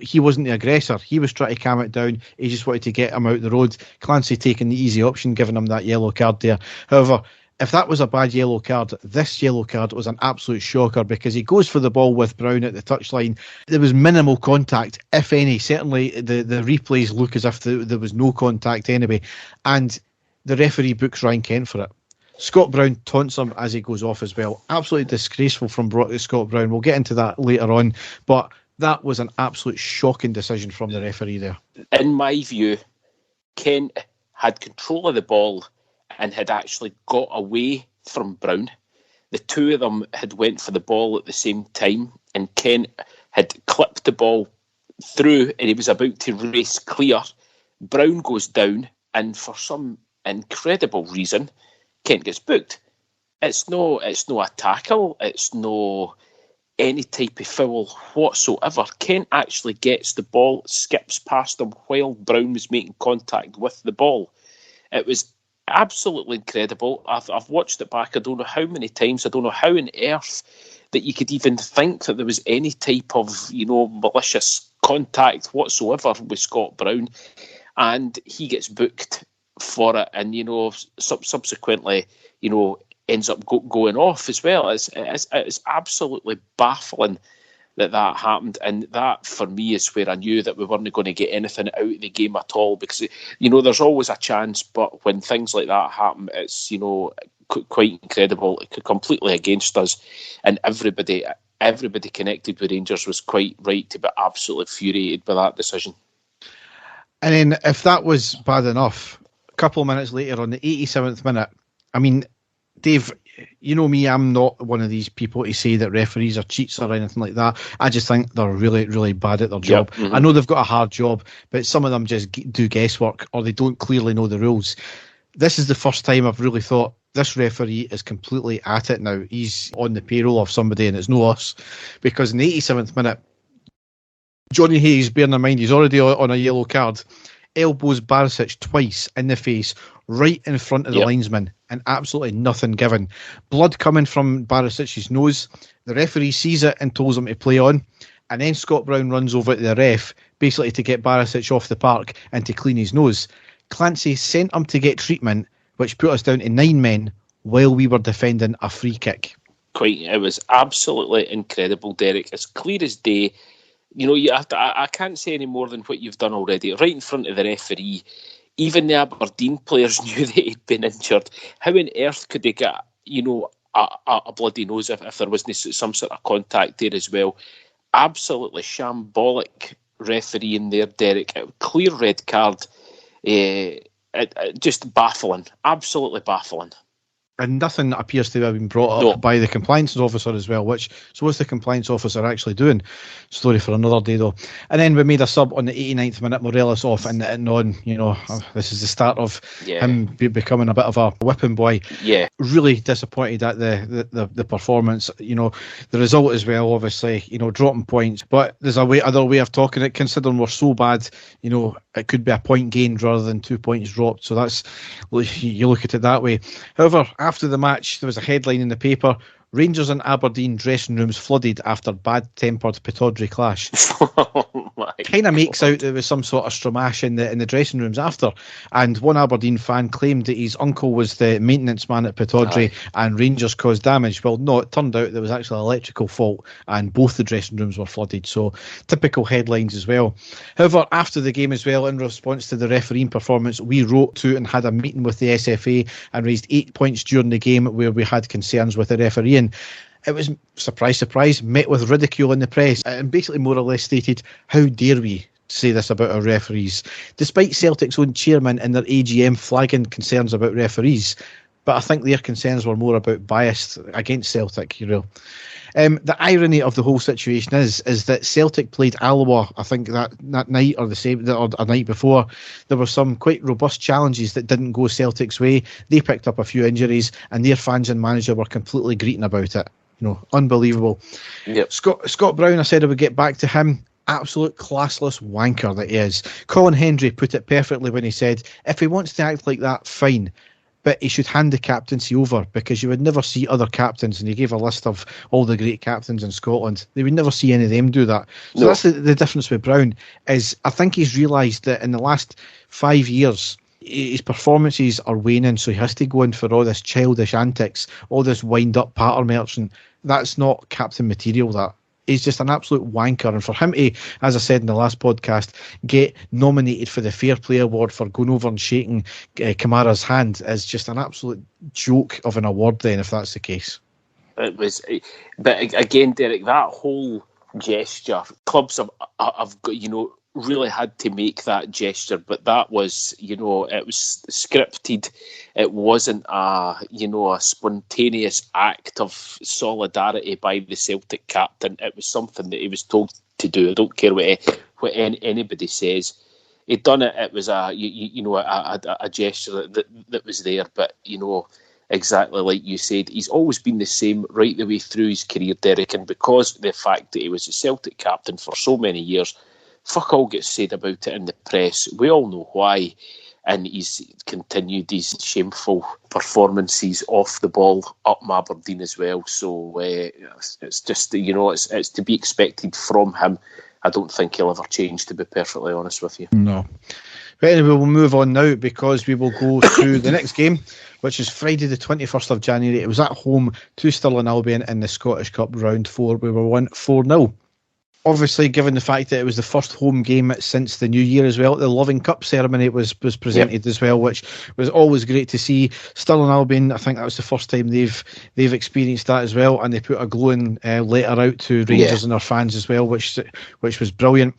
he wasn't the aggressor. He was trying to calm it down. He just wanted to get him out the road. Clancy taking the easy option, giving him that yellow card there. However, if that was a bad yellow card, this yellow card was an absolute shocker because he goes for the ball with Brown at the touchline. There was minimal contact, if any. Certainly the replays look as if there was no contact anyway. And the referee books Ryan Kent for it. Scott Brown taunts him as he goes off as well. Absolutely disgraceful from Scott Brown. We'll get into that later on. But that was an absolute shocking decision from the referee there. In my view, Kent had control of the ball and had actually got away from Brown. The two of them had went for the ball at the same time, and Kent had clipped the ball through and he was about to race clear. Brown goes down, and for some incredible reason, Kent gets booked. It's no a tackle. It's no any type of foul whatsoever. Kent actually gets the ball, skips past him while Brown was making contact with the ball. It was absolutely incredible. I've watched it back. I don't know how many times. I don't know how on earth that you could even think that there was any type of, malicious contact whatsoever with Scott Brown, and he gets booked for it, and subsequently, ends up going off as well. It's absolutely baffling that happened, and that for me is where I knew that we weren't going to get anything out of the game at all, because there's always a chance, but when things like that happen, it's quite incredible, completely against us, and everybody connected with Rangers was quite right to be absolutely infuriated by that decision. And then if that was bad enough, a couple of minutes later on the 87th minute, I mean, Dave, you know me, I'm not one of these people to say that referees are cheats or anything like that. I just think they're really, really bad at their job. Yep. Mm-hmm. I know they've got a hard job, but some of them just do guesswork, or they don't clearly know the rules. This is the first time I've really thought, this referee is completely at it now. He's on the payroll of somebody, and it's no us. Because in the 87th minute, Johnny Hayes, bearing in mind he's already on a yellow card, elbows Barisic twice in the face, right in front of the linesman, and absolutely nothing given. Blood coming from Barisic's nose. The referee sees it and tells him to play on. And then Scott Brown runs over to the ref, basically to get Barisic off the park and to clean his nose. Clancy sent him to get treatment, which put us down to 9 men while we were defending a free kick. It was absolutely incredible, Derek. As clear as day. I can't say any more than what you've done already. Right in front of the referee, even the Aberdeen players knew that he'd been injured. How on earth could they get, a bloody nose if there wasn't some sort of contact there as well? Absolutely shambolic referee in there, Derek. Clear red card. Just baffling. Absolutely baffling. And nothing appears to have been brought up by the compliance officer as well, so what's the compliance officer actually doing? Story for another day, though. And then we made a sub on the 89th minute, Morelos off, and on, this is the start of him becoming a bit of a whipping boy. Yeah. Really disappointed at the performance. The result as well, obviously, dropping points. But there's other way of talking it, considering we're so bad, it could be a point gained rather than 2 points dropped. So that's, you look at it that way. However, after the match, there was a headline in the paper: Rangers and Aberdeen dressing rooms flooded after bad-tempered Pittodrie clash. Kind of makes out there was some sort of stramash in the dressing rooms after. And one Aberdeen fan claimed that his uncle was the maintenance man at Pittodrie and Rangers caused damage. Well, no, it turned out there was actually an electrical fault and both the dressing rooms were flooded. So typical headlines as well. However, after the game as well, in response to the refereeing performance, we wrote to and had a meeting with the SFA and raised 8 points during the game where we had concerns with the refereeing. It was, surprise, surprise, met with ridicule in the press and basically more or less stated, how dare we say this about our referees, despite Celtic's own chairman in their AGM flagging concerns about referees. But I think their concerns were more about bias against Celtic, The irony of the whole situation is that Celtic played Alloa, I think that night or a night before. There were some quite robust challenges that didn't go Celtic's way. They picked up a few injuries and their fans and manager were completely greeting about it. Unbelievable. Yep. Scott Brown, I said I would get back to him. Absolute classless wanker that he is. Colin Hendry put it perfectly when he said, if he wants to act like that, fine. But he should hand the captaincy over, because you would never see other captains, and he gave a list of all the great captains in Scotland. They would never see any of them do that. So that's the difference with Brown, is I think he's realised that in the last 5 years, his performances are waning, so he has to go in for all this childish antics, all this wind-up patter merchant. That's not captain material, that. He's just an absolute wanker, and for him to, as I said in the last podcast, get nominated for the Fair Play Award for going over and shaking Kamara's hand is just an absolute joke of an award then, if that's the case. It was, but again, Derek, that whole gesture, clubs have got, really had to make that gesture, but that was, it was scripted. It wasn't a spontaneous act of solidarity by the Celtic captain. It was something that he was told to do. I don't care what anybody says. He'd done it. It was a gesture that was there, but exactly like you said, he's always been the same right the way through his career, Derek, and because of the fact that he was a Celtic captain for so many years, fuck all gets said about it in the press. We all know why. and he's continued these shameful performances off the ball up Aberdeen as well. So it's just, it's to be expected from him. I don't think he'll ever change, to be perfectly honest with you. No. But anyway, we'll move on now because we will go to the next game, which is Friday the 21st of January. It was at home to Stirling Albion in the Scottish Cup round 4. We were won 4-0. Obviously, given the fact that it was the first home game since the new year as well, the Loving Cup ceremony was presented as well, which was always great to see. Stirling Albion, I think that was the first time they've experienced that as well, and they put a glowing letter out to Rangers and their fans as well, which was brilliant.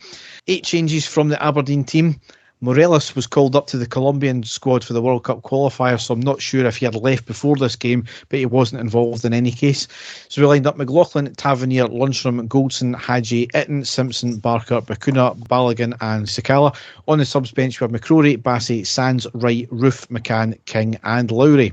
8 changes from the Aberdeen team. Morelos was called up to the Colombian squad for the World Cup qualifier, so I'm not sure if he had left before this game, but he wasn't involved in any case. So we lined up McLaughlin, Tavernier, Lundstrom, Goldson, Hadji, Itten, Simpson, Barker, Bacuna, Balogun and Sakala. On the subs bench we have McCrory, Bassey, Sands, Wright, Roof, McCann, King and Lowry.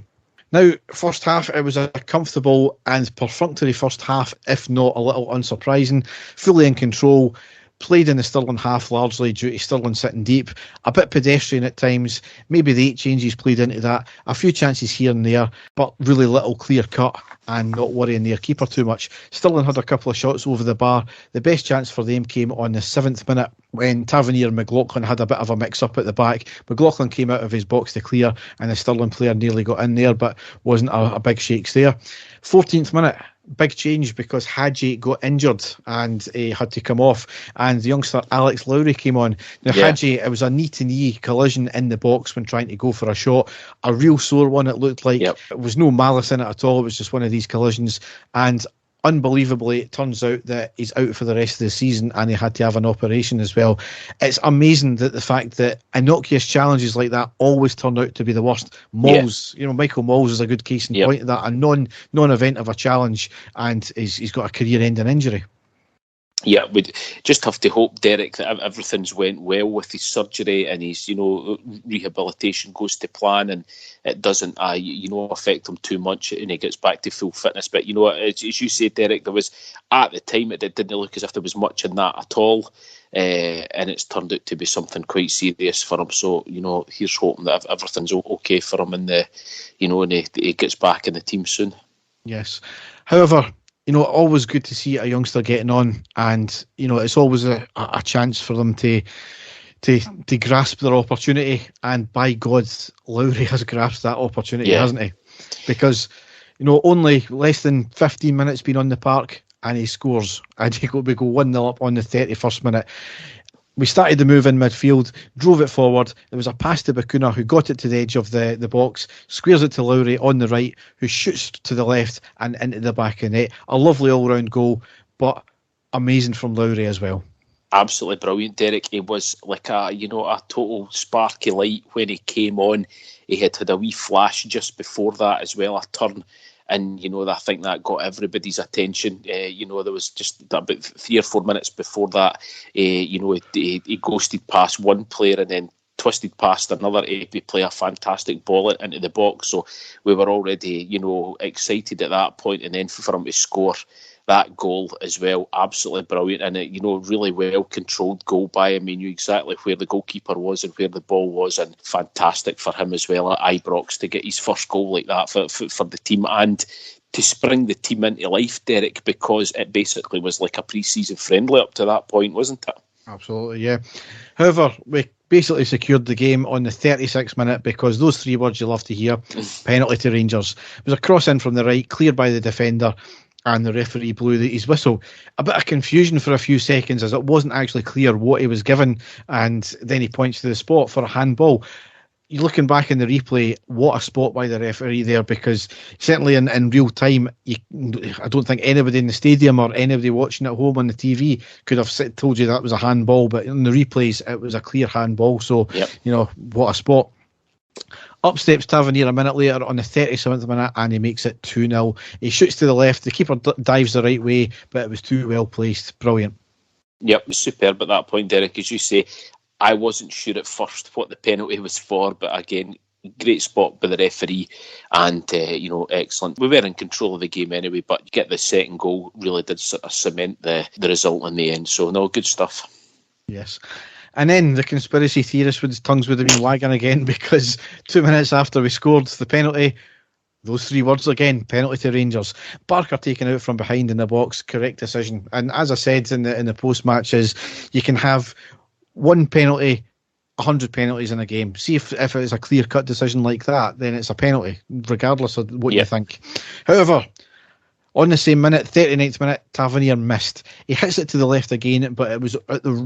Now, first half, it was a comfortable and perfunctory first half, if not a little unsurprising. Fully in control. Played in the Stirling half largely due to Stirling sitting deep, a bit pedestrian at times, maybe the 8 changes played into that, a few chances here and there, but really little clear cut and not worrying their keeper too much. Stirling had a couple of shots over the bar. The best chance for them came on the 7th minute when Tavernier and McLaughlin had a bit of a mix-up at the back. McLaughlin came out of his box to clear and the Stirling player nearly got in there, but wasn't a big shakes there. 14th minute, big change because Hadji got injured and he had to come off, and the youngster Alex Lowry came on. Now Hadji, it was a knee-to-knee collision in the box when trying to go for a shot, a real sore one it looked like. It was no malice in it at all, it was just one of these collisions, and unbelievably it turns out that he's out for the rest of the season and he had to have an operation as well. It's amazing that the fact that innocuous challenges like that always turn out to be the worst. Mols, Michael Mols is a good case in point of that, a non-event of a challenge, and he's got a career-ending injury. Yeah, we just have to hope, Derek, that everything's went well with his surgery and his, rehabilitation goes to plan and it doesn't, affect him too much and he gets back to full fitness. But, as you said, Derek, there was, at the time, it didn't look as if there was much in that at all. And it's turned out to be something quite serious for him. So, here's hoping that everything's okay for him and, and he gets back in the team soon. Yes. However, always good to see a youngster getting on, and it's always a chance for them to grasp their opportunity. And by God, Lowry has grasped that opportunity, hasn't he? Because only less than 15 minutes been on the park, and he scores, and we go 1-0 up on the 31st minute. We started the move in midfield, drove it forward. There was a pass to Bacuna, who got it to the edge of the box, squares it to Lowry on the right, who shoots to the left and into the back of the net. A lovely all-round goal, but amazing from Lowry as well. Absolutely brilliant, Derek. He was like a total sparky light when he came on. He had a wee flash just before that as well, a turn. And, I think that got everybody's attention. There was just about 3 or 4 minutes before that, he ghosted past one player and then twisted past another to play a fantastic ball into the box. So we were already, excited at that point. And then for him to score that goal as well, absolutely brilliant. And, really well controlled goal by him. He knew exactly where the goalkeeper was and where the ball was. And fantastic for him as well at Ibrox to get his first goal like that for the team and to spring the team into life, Derek, because it basically was like a pre-season friendly up to that point, wasn't it? Absolutely, yeah. However, we basically secured the game on the 36th minute because those 3 words you love to hear, penalty to Rangers. It was a cross in from the right, cleared by the defender, and the referee blew his whistle. A bit of confusion for a few seconds as it wasn't actually clear what he was given, and then he points to the spot for a handball. You're looking back in the replay, what a spot by the referee there, because certainly in real time, I don't think anybody in the stadium or anybody watching at home on the TV could have told you that was a handball, but in the replays, it was a clear handball. So, what a spot. Up steps Tavernier a minute later on the 37th minute and he makes it 2-0. He shoots to the left, the keeper dives the right way, but it was too well placed. Brilliant. Yep, it was superb at that point, Derek. As you say, I wasn't sure at first what the penalty was for, but again, great spot by the referee and, excellent. We were in control of the game anyway, but you get the second goal really did sort of cement the result in the end. So, no, good stuff. Yes. And then the conspiracy theorists' tongues would have been wagging again, because 2 minutes after we scored the penalty, those three words again, penalty to Rangers. Barker taken out from behind in the box, correct decision. And as I said in the post-match, is you can have one penalty, 100 penalties in a game. See if it's a clear-cut decision like that, then it's a penalty, regardless of what you think. However, on the same minute, 39th minute, Tavernier missed. He hits it to the left again, but it was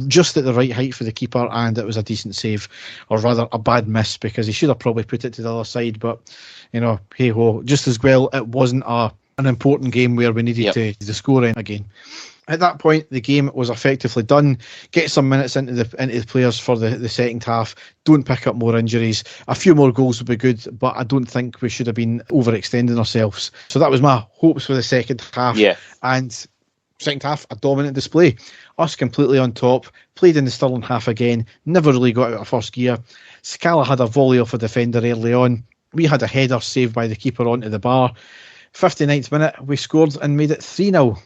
just at the right height for the keeper, and it was a decent save, or rather a bad miss, because he should have probably put it to the other side. But, hey ho, just as well, it wasn't an important game where we needed to score in again. At that point, the game was effectively done. Get some minutes into the players for the second half. Don't pick up more injuries. A few more goals would be good, but I don't think we should have been overextending ourselves. So that was my hopes for the second half. Yeah. And second half, a dominant display. Us completely on top. Played in the Stirling half again. Never really got out of first gear. Scala had a volley off a defender early on. We had a header saved by the keeper onto the bar. 59th minute, we scored and made it 3-0.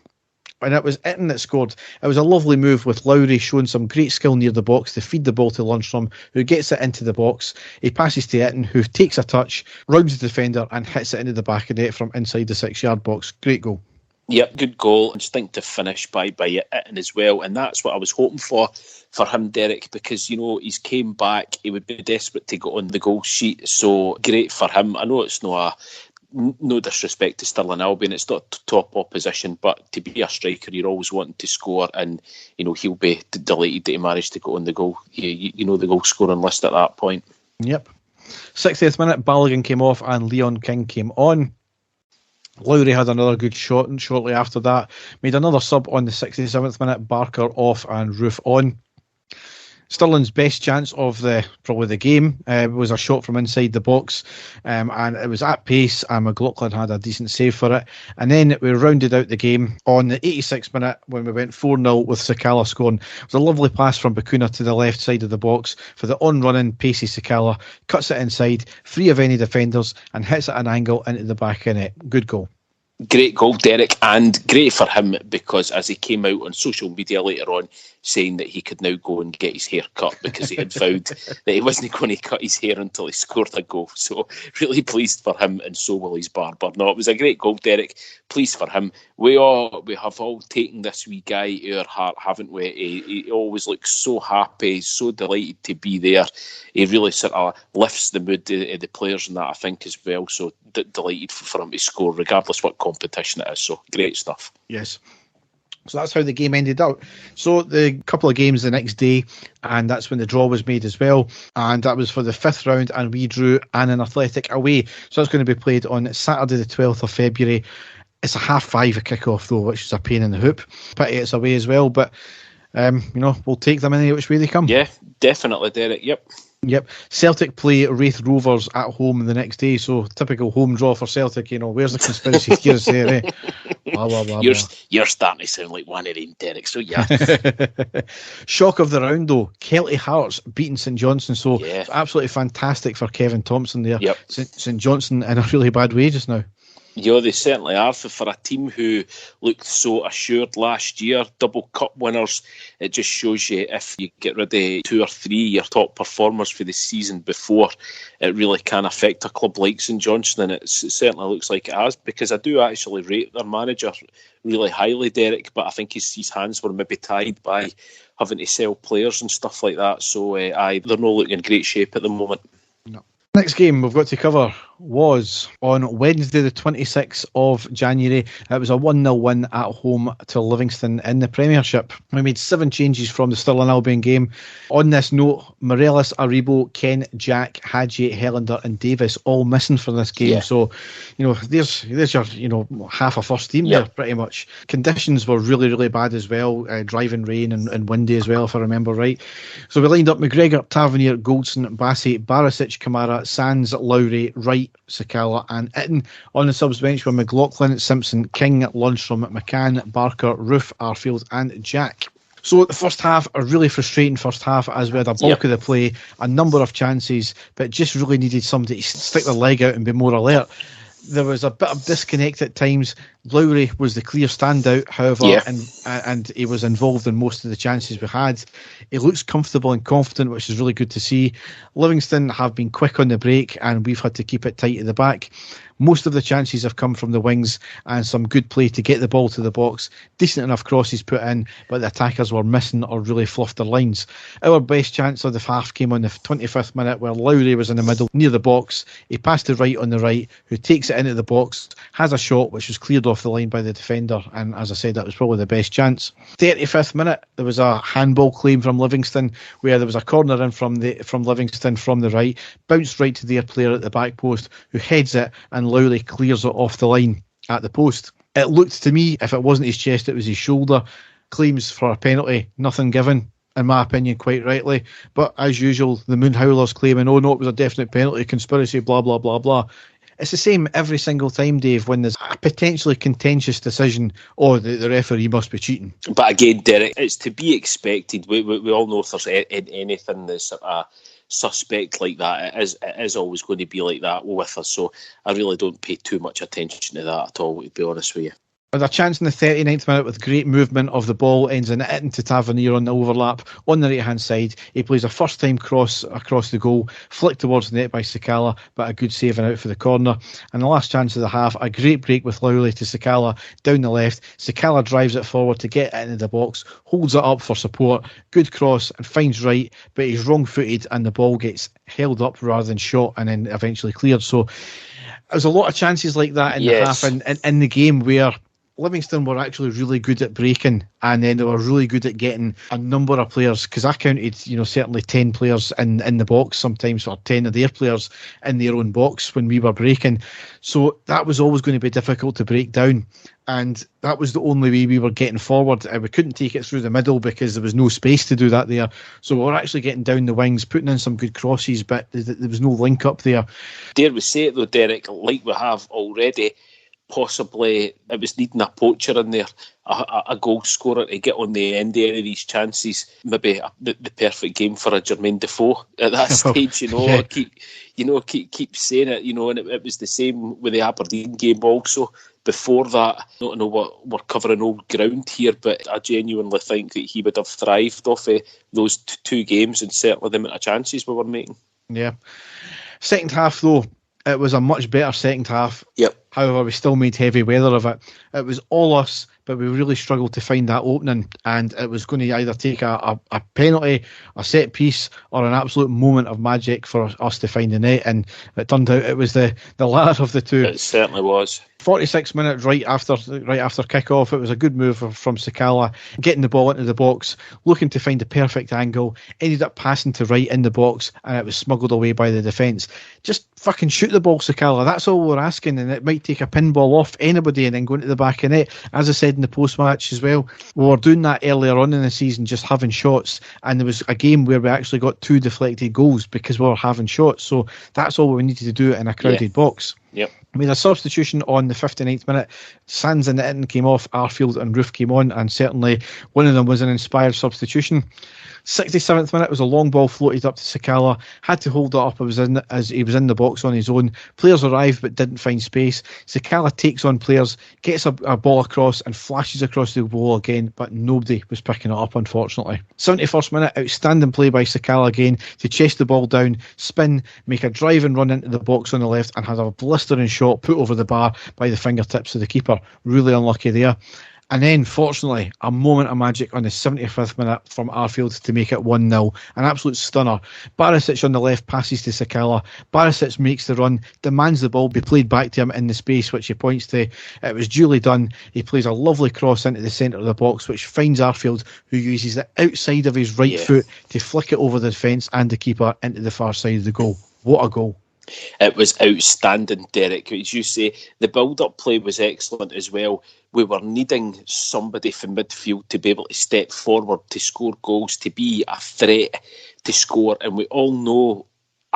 And it was Itten that scored. It was a lovely move with Lowry showing some great skill near the box to feed the ball to Lundstrom, who gets it into the box. He passes to Itten, who takes a touch, rounds the defender and hits it into the back of the net from inside the 6-yard box. Great goal. Yep, good goal. Instinctive finish by Itten as well. And that's what I was hoping for him, Derek, because, he's came back. He would be desperate to get on the goal sheet. So great for him. I know it's no disrespect to Stirling Albion, it's not top opposition, but to be a striker, you're always wanting to score, and he'll be delighted that he managed to go on the goal. The goal scoring list at that point. Yep. 60th minute, Balogun came off and Leon King came on. Lowry had another good shot, and shortly after that made another sub on the 67th minute. Barker off and Roof on. Stirling's best chance of probably the game was a shot from inside the box, and it was at pace, and Mclaughlin had a decent save for it. And then we rounded out the game on the 86th minute when we went 4-0 with Sakala scoring. It was a lovely pass from Bacuna to the left side of the box for the on-running pacey Sakala, cuts it inside, free of any defenders, and hits it at an angle into the back of net. Good goal. Great goal, Derek, and great for him, because as he came out on social media later on saying that he could now go and get his hair cut because he had vowed that he wasn't going to cut his hair until he scored a goal. So really pleased for him, and so will his barber. No, it was a great goal, Derek. Pleased for him. We have all taken this wee guy to our heart, haven't we? He always looks so happy, so delighted to be there. He really sort of lifts the mood of the players and that, I think, as well. So delighted for him to score, regardless what competition it is. So great stuff. Yes. So that's how the game ended up. So the couple of games the next day, and that's when the draw was made as well. And that was for the 5th round, and we drew Annan Athletic away. So that's going to be played on Saturday the 12th of February. It's a 5:30 kick-off though, which is a pain in the hoop. Pity it's away as well, but we'll take them any which way they come. Yeah, definitely, Derek. Yep. Celtic play Wraith Rovers at home the next day, so typical home draw for Celtic. Where's the conspiracy theories there? Eh? Blah, blah, blah, you're starting to sound like one of them, Derek. So yeah. Shock of the round though, Kelty Hearts beating St Johnstone. So it's absolutely fantastic for Kevin Thompson there. Yep. St Johnstone in a really bad way just now. Yeah, they certainly are. For a team who looked so assured last year, double cup winners, it just shows you if you get rid of 2 or 3 your top performers for the season before, it really can affect a club like St Johnstone, and it certainly looks like it has, because I do actually rate their manager really highly, Derek, but I think his hands were maybe tied by having to sell players and stuff like that, so they're not looking in great shape at the moment. No. Next game we've got to cover was on Wednesday the 26th of January. It was a 1-0 win at home to Livingston in the Premiership. We made 7 changes from the Stirling Albion game. On this note, Morelos, Aribo, Ken, Jack, Hadji, Helander and Davis all missing for this game. Yeah. So, there's your half a first team there pretty much. Conditions were really, really bad as well. Driving rain and windy as well, if I remember right. So we lined up McGregor, Tavernier, Goldson, Bassey, Barisic, Kamara, Sands, Lowry, Wright, Sakala and Itten. On the subs bench were Mclaughlin, Simpson, King, Lundstrom, McCann, Barker, Roof, Arfield and Jack. So the first half, a really frustrating first half, as we had a bulk of the play, a number of chances, but just really needed somebody to stick their leg out and be more alert. There was a bit of disconnect at times. Lowry was the clear standout, however, Yeah. and he was involved in most of the chances we had. He looks comfortable and confident, which is really good to see. Livingston have been quick on the break, and we've had to keep it tight at the back. Most of the chances have come from the wings and some good play to get the ball to the box. Decent enough crosses put in, but the attackers were missing or really fluffed their lines. Our best chance of the half came on the 25th minute where Lowry was in the middle near the box. He passed to Wright on the right, who takes it into the box, has a shot which was cleared off the line by the defender, and as I said, that was probably the best chance. 35th minute, there was a handball claim from Livingston where there was a corner in from Livingston from the right, bounced right to their player at the back post, who heads it, and Lowry clears it off the line at the post. It looked to me, if it wasn't his chest, it was his shoulder. Claims for a penalty, nothing given, in my opinion, quite rightly. But as usual, the Moon Howlers claiming, oh no, it was a definite penalty, conspiracy, blah, blah, blah, blah. It's the same every single time, Dave, when there's a potentially contentious decision, oh, the referee must be cheating. But again, Derek, it's to be expected. We all know if there's anything that's suspect like that, it is always going to be like that with us. So I really don't pay too much attention to that at all, to be honest with you. With a chance in the 39th minute with great movement of the ball, ends in it into Tavernier on the overlap on the right hand side. He plays a first time cross across the goal, flicked towards the net by Sakala, but a good save and out for the corner. And the last chance of the half, a great break with Lowry to Sakala down the left. Sakala drives it forward to get it into the box, holds it up for support, good cross and finds Wright, but he's wrong footed and the ball gets held up rather than shot and then eventually cleared. So there's a lot of chances like that in the half and in the game where Livingston were actually really good at breaking, and then they were really good at getting a number of players, because I counted, certainly 10 players in the box sometimes, or 10 of their players in their own box when we were breaking. So that was always going to be difficult to break down, and that was the only way we were getting forward. We couldn't take it through the middle because there was no space to do that there. So we were actually getting down the wings, putting in some good crosses, but there was no link up there. Dare we say it though, Derek, like we have already, possibly it was needing a poacher in there, a goal scorer to get on the end of any of these chances. Maybe the perfect game for a Jermaine Defoe at that stage. Yeah. Keep saying it. And it was the same with the Aberdeen game also. Before that, I don't know what we're covering old ground here, but I genuinely think that he would have thrived off of those two games and certainly the amount of chances we were making. Yeah. Second half though, it was a much better second half. Yep. However, we still made heavy weather of it. It was all us, but we really struggled to find that opening, and it was going to either take a penalty, a set piece, or an absolute moment of magic for us to find the net, and it turned out it was the latter of the two. It certainly was. 46 minutes right after kick-off, it was a good move from Sakala, getting the ball into the box, looking to find the perfect angle, ended up passing to Wright in the box, and it was smuggled away by the defence. Just fucking shoot the ball, Sakala, that's all we're asking, and it might take a pinball off anybody and then go into the back of net. As I said in the post-match as well, we were doing that earlier on in the season, just having shots, and there was a game where we actually got 2 deflected goals because we were having shots, so that's all we needed to do in a crowded box. Yep. I mean, a substitution on the 59th minute. Sands and Itten came off, Arfield and Roof came on, and certainly one of them was an inspired substitution. 67th minute was a long ball floated up to Sakala, had to hold it up as he was in the box on his own. Players arrived but didn't find space. Sakala takes on players, gets a ball across and flashes across the wall again, but nobody was picking it up, unfortunately. 71st minute, outstanding play by Sakala again to chase the ball down, spin, make a drive and run into the box on the left, and has a blistering shot put over the bar by the fingertips of the keeper. Really unlucky there. And then, fortunately, a moment of magic on the 75th minute from Arfield to make it 1-0. An absolute stunner. Barisic on the left passes to Sakala. Barisic makes the run, demands the ball be played back to him in the space, which he points to. It was duly done. He plays a lovely cross into the centre of the box, which finds Arfield, who uses the outside of his right foot to flick it over the defence and the keeper into the far side of the goal. What a goal. It was outstanding, Derek. As you say, the build-up play was excellent as well. We were needing somebody from midfield to be able to step forward, to score goals, to be a threat to score. And we all know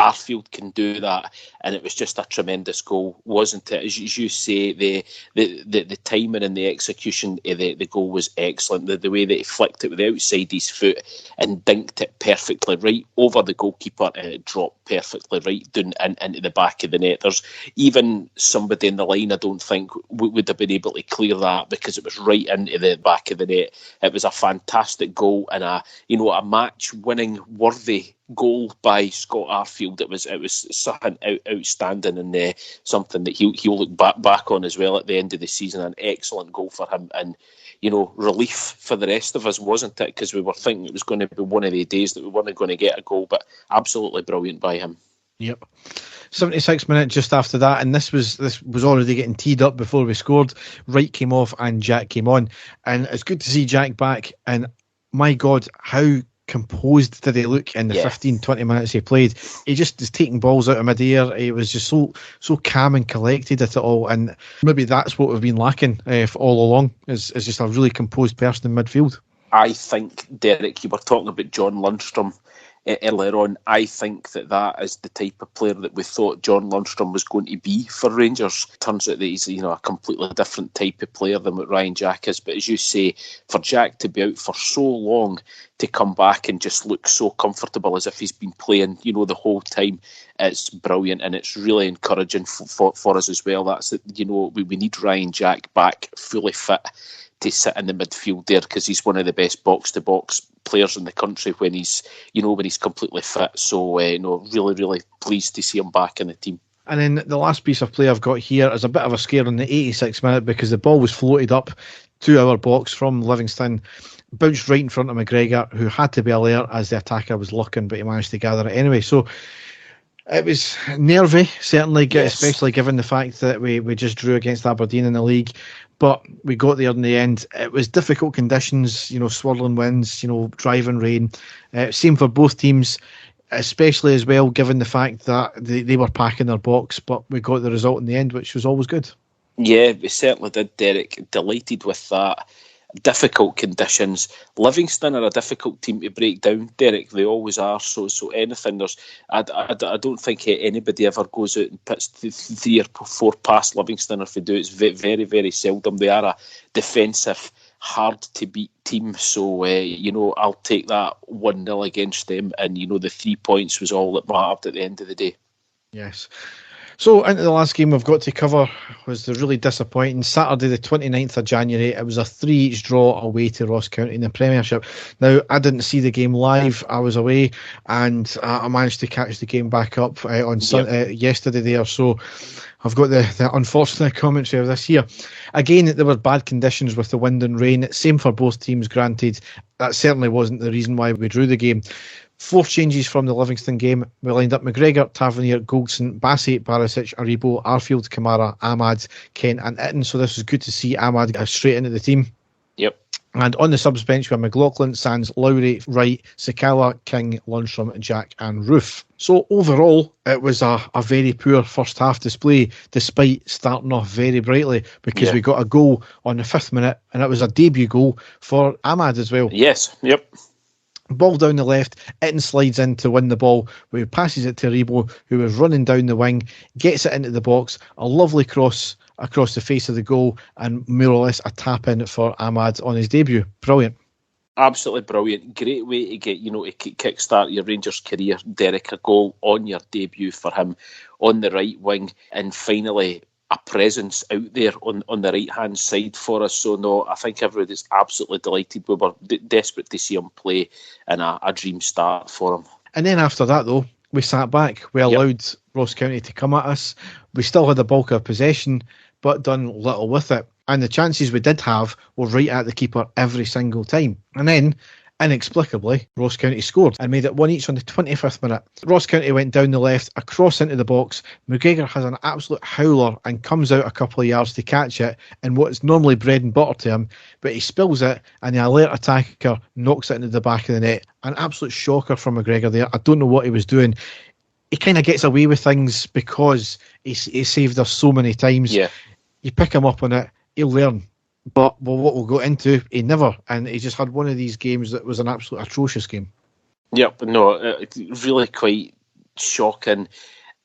Arfield can do that, and it was just a tremendous goal, wasn't it? As you say, the timing and the execution of the goal was excellent. The way that he flicked it with the outside his foot and dinked it perfectly right over the goalkeeper, and it dropped perfectly right down into the back of the net. There's even somebody in the line I don't think would have been able to clear that, because it was right into the back of the net. It was a fantastic goal and a match-winning worthy goal by Scott Arfield. It was something outstanding, and something that he'll look back on as well at the end of the season. An excellent goal for him, and relief for the rest of us, wasn't it? Because we were thinking it was going to be one of the days that we weren't going to get a goal, but absolutely brilliant by him. Yep. 76 minutes just after that, and this was already getting teed up before we scored. Wright came off and Jack came on, and it's good to see Jack back. And my God, how composed did he look in the 15-20 minutes he played. He just is taking balls out of mid-air. He was just so calm and collected at it all, and maybe that's what we've been lacking for all along, is just a really composed person in midfield. I think, Derek, you were talking about John Lundstrom earlier on. I think that is the type of player that we thought John Lundstrom was going to be for Rangers. Turns out that he's a completely different type of player than what Ryan Jack is. But as you say, for Jack to be out for so long, to come back and just look so comfortable as if he's been playing the whole time, it's brilliant, and it's really encouraging for us as well. That's we need Ryan Jack back fully fit to sit in the midfield there, because he's one of the best box-to-box players in the country when he's completely fit. So really, really pleased to see him back in the team. And then the last piece of play I've got here is a bit of a scare in the 86th minute, because the ball was floated up to our box from Livingston, bounced right in front of McGregor, who had to be alert as the attacker was looking, but he managed to gather it anyway. So it was nervy, certainly, especially given the fact that we just drew against Aberdeen in the league. But we got there in the end. It was difficult conditions, swirling winds, driving rain. Same for both teams, especially as well, given the fact that they were packing their box. But we got the result in the end, which was always good. Yeah, we certainly did, Derek. Delighted with that. Difficult conditions. Livingston are a difficult team to break down, Derek. They always are. So anything, I don't think anybody ever goes out and puts 3 or 4 past Livingston. If they do, it's very, very seldom. They are a defensive, hard to beat team. So I'll take that 1-0 against them, and the 3 points was all that mattered at the end of the day. Yes. So into the last game we've got to cover was the really disappointing Saturday the 29th of January. It was a 3-3 draw away to Ross County in the Premiership. Now, I didn't see the game live. I was away, and I managed to catch the game back up on yesterday there. So I've got the unfortunate commentary of this here. Again, there were bad conditions with the wind and rain. Same for both teams, granted. That certainly wasn't the reason why we drew the game. 4 changes from the Livingston game. We lined up McGregor, Tavernier, Goldson, Bassey, Barisic, Aribo, Arfield, Kamara, Ahmad, Kent and Itten. So this was good to see Ahmad go straight into the team. Yep. And on the subs bench were Mclaughlin, Sands, Lowry, Wright, Sakala, King, Lundstrom, Jack and Roof. So overall, it was a very poor first half display, despite starting off very brightly, because we got a goal on the 5th minute, and it was a debut goal for Ahmad as well. Yes, yep. Ball down the left, Itten slides in to win the ball, where he passes it to Aribo, who was running down the wing, gets it into the box, a lovely cross across the face of the goal, and more or less a tap in for Ahmad on his debut. Brilliant. Absolutely brilliant. Great way to get, to kickstart your Rangers career, Derek. A goal on your debut for him on the right wing, and finally a presence out there on the right-hand side for us. So, no, I think everybody's absolutely delighted. We were desperate to see him play, and a dream start for him. And then after that, though, we sat back. We allowed Ross County to come at us. We still had the bulk of possession, but done little with it. And the chances we did have were right at the keeper every single time. And then, inexplicably, Ross County scored and made it 1-1 on the 25th minute. Ross County went down the left, across into the box. McGregor has an absolute howler and comes out a couple of yards to catch it in what is normally bread and butter to him, but he spills it, and the alert attacker knocks it into the back of the net. An absolute shocker from McGregor there. I don't know what he was doing. He kind of gets away with things because he saved us so many times. Yeah. You pick him up on it, he'll learn. But what we'll go into, he never, and he just had one of these games that was an absolute atrocious game. Yep, no, really quite shocking.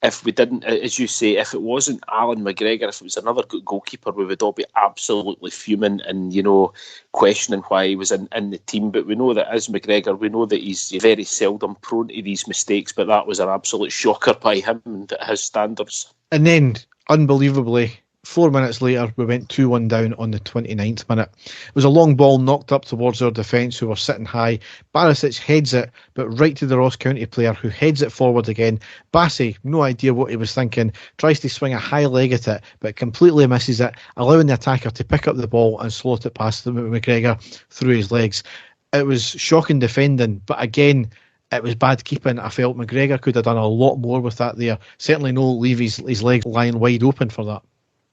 If we didn't, as you say, if it wasn't Alan McGregor, if it was another goalkeeper, we would all be absolutely fuming and, questioning why he was in the team. But we know that as McGregor, we know that he's very seldom prone to these mistakes, but that was an absolute shocker by him and his standards. And then, unbelievably, 4 minutes later, we went 2-1 down on the 29th minute. It was a long ball knocked up towards our defence, who were sitting high. Barisic heads it, but right to the Ross County player, who heads it forward again. Bassey, no idea what he was thinking, tries to swing a high leg at it, but completely misses it, allowing the attacker to pick up the ball and slot it past McGregor through his legs. It was shocking defending, but again, it was bad keeping. I felt McGregor could have done a lot more with that there. Certainly no leave his legs lying wide open for that.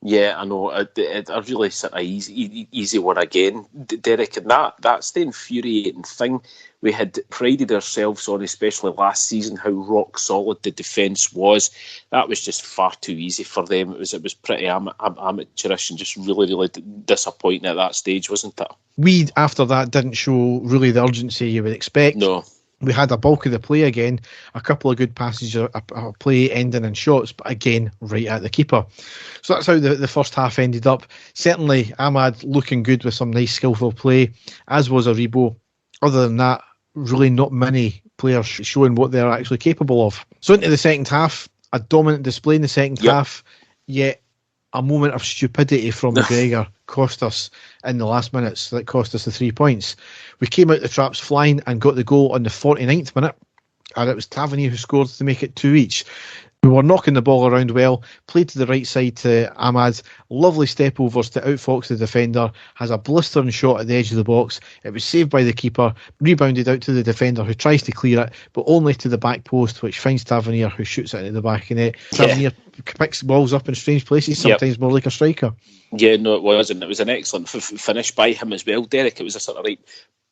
Yeah, I know. A really sort of easy one again, Derek. And that's the infuriating thing. We had prided ourselves on, especially last season, how rock solid the defence was. That was just far too easy for them. It was pretty amateurish and just really, really disappointing at that stage, wasn't it? We, after that, didn't show really the urgency you would expect. No. We had a bulk of the play again, a couple of good passes, a play ending in shots, but again, right at the keeper. So that's how the first half ended up. Certainly, Ahmed looking good with some nice skillful play, as was Aribo. Other than that, really not many players showing what they're actually capable of. So into the second half, a dominant display in the second half, yet a moment of stupidity from McGregor cost us in the last minutes. That cost us the 3 points. We came out the traps flying and got the goal on the 49th minute, and it was Tavernier who scored to make it 2 each. We were knocking the ball around well, played to the right side to Ahmad, lovely step overs to outfox the defender, has a blistering shot at the edge of the box. It was saved by the keeper, rebounded out to the defender who tries to clear it, but only to the back post, which finds Tavernier, who shoots it into the back of the net. Tavernier picks balls up in strange places, sometimes more like a striker. Yeah, no, it was, and it was an excellent finish by him as well, Derek. It was a sort of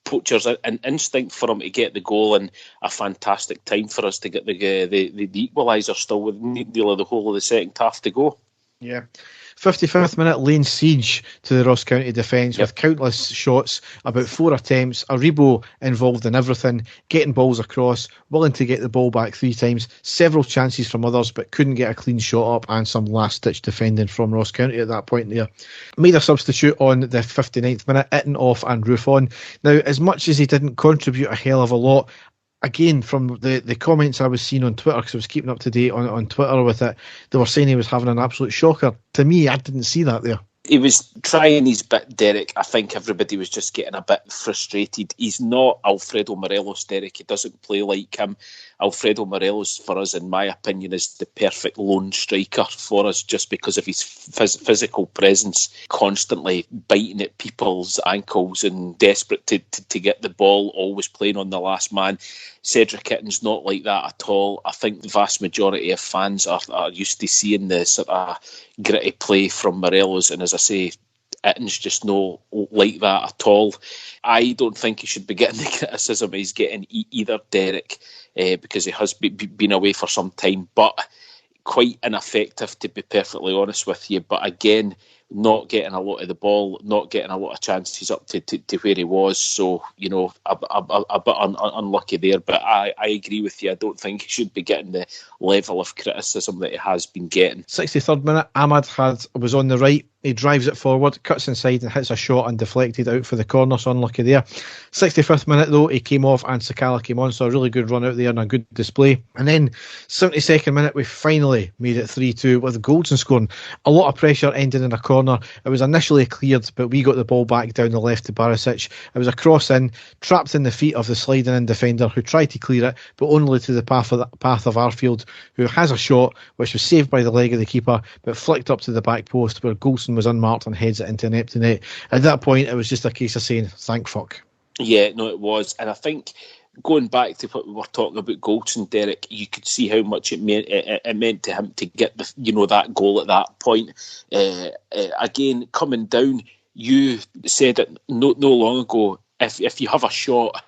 poacher's an instinct for him to get the goal, and a fantastic time for us to get the equaliser still with nearly the whole of the second half to go. Yeah. 55th minute, laying siege to the Ross County defence with countless shots, about 4 attempts, Aribo involved in everything, getting balls across, willing to get the ball back 3 times, several chances from others, but couldn't get a clean shot up, and some last-ditch defending from Ross County at that point there. Made a substitute on the 59th minute, Itten off and Roof on. Now, as much as he didn't contribute a hell of a lot, again, from the comments I was seeing on Twitter, because I was keeping up to date on Twitter with it, they were saying he was having an absolute shocker. To me, I didn't see that there. He was trying his bit, Derek. I think everybody was just getting a bit frustrated. He's not Alfredo Morelos, Derek. He doesn't play like him. Alfredo Morelos, for us, in my opinion, is the perfect lone striker for us, just because of his physical presence, constantly biting at people's ankles and desperate to get the ball, always playing on the last man. Cedric Itten's not like that at all. I think the vast majority of fans are used to seeing the sort of gritty play from Morelos, and as I say, Itten's just not like that at all. I don't think he should be getting the criticism he's getting either, Derek, because he has been away for some time, but quite ineffective, to be perfectly honest with you. But again, not getting a lot of the ball, not getting a lot of chances up to where he was. So, a bit unlucky there. But I agree with you. I don't think he should be getting the level of criticism that he has been getting. 63rd minute, Ahmad was on the right. He drives it forward, cuts inside and hits a shot and deflected out for the corner, so unlucky there. 65th minute though, he came off and Sakala came on, so a really good run out there and a good display. And then 72nd minute, we finally made it 3-2 with Goldson scoring. A lot of pressure ending in a corner. It was initially cleared, but we got the ball back down the left to Barisic. It was a cross in, trapped in the feet of the sliding in defender who tried to clear it, but only to the path of Arfield, who has a shot which was saved by the leg of the keeper, but flicked up to the back post where Goldson was unmarked and heads it into an empty net. At that point, it was just a case of saying, thank fuck. Yeah, no, it was. And I think, going back to what we were talking about Goldson, Derek, you could see how much it meant to him to get that goal at that point. Again, coming down, you said it no long ago, if you have a shot,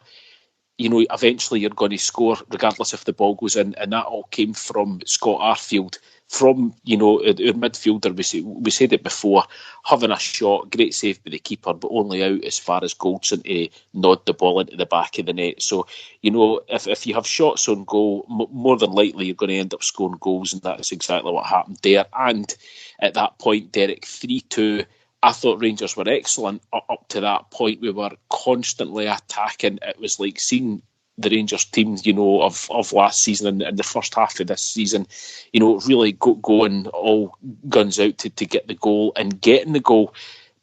eventually you're going to score regardless if the ball goes in, and that all came from Scott Arfield from, our midfielder, we said it before, having a shot, great save by the keeper, but only out as far as Goldson to nod the ball into the back of the net. So, if you have shots on goal, more than likely you're going to end up scoring goals, and that's exactly what happened there. And at that point, Derek, 3-2, I thought Rangers were excellent up to that point. We were constantly attacking. It was like seeing the Rangers team, of last season and the first half of this season, really going all guns out to get the goal and getting the goal.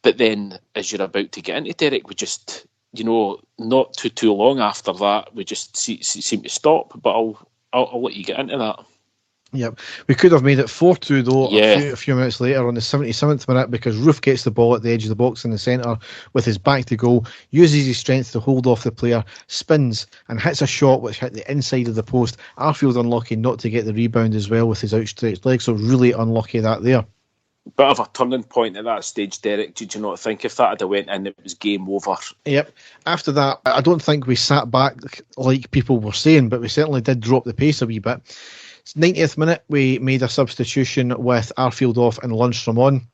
But then, as you're about to get into, Derek, we just, not too long after that, we just seem to stop. But I'll let you get into that. Yep, we could have made it 4-2 though. Yeah. A few minutes later on the 77th minute, because Roof gets the ball at the edge of the box in the centre with his back to goal, uses his strength to hold off the player, spins and hits a shot which hit the inside of the post. Arfield unlucky not to get the rebound as well with his outstretched leg, so really unlucky that there. Bit of a turning point at that stage, Derek. Did you not think if that had went in, it was game over? Yep. After that, I don't think we sat back like people were saying, but we certainly did drop the pace a wee bit. 90th minute, we made a substitution with Arfield off and Lundstrom on.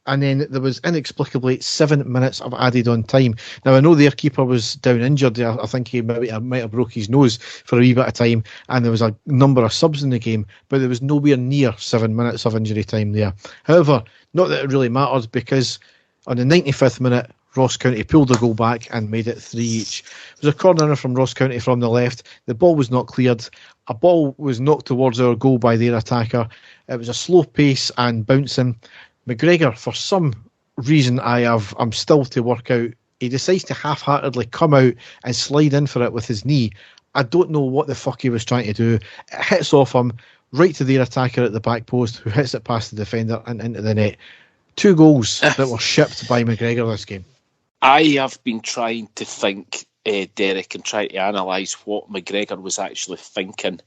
And then there was inexplicably 7 minutes of added on time. Now, I know their keeper was down injured. I think he might have broke his nose for a wee bit of time. And there was a number of subs in the game, but there was nowhere near 7 minutes of injury time there. However, not that it really mattered, because on the 95th minute, Ross County pulled the goal back and made it 3 each. It was a corner from Ross County from the left. The ball was not cleared. A ball was knocked towards our goal by their attacker. It was a slow pace and bouncing. McGregor, for some reason I'm still to work out, he decides to half-heartedly come out and slide in for it with his knee. I don't know what the fuck he was trying to do. It hits off him, right to their attacker at the back post, who hits it past the defender and into the net. 2 goals that were shipped by McGregor this game. I have been trying to think, Derek, and trying to analyse what McGregor was actually thinking,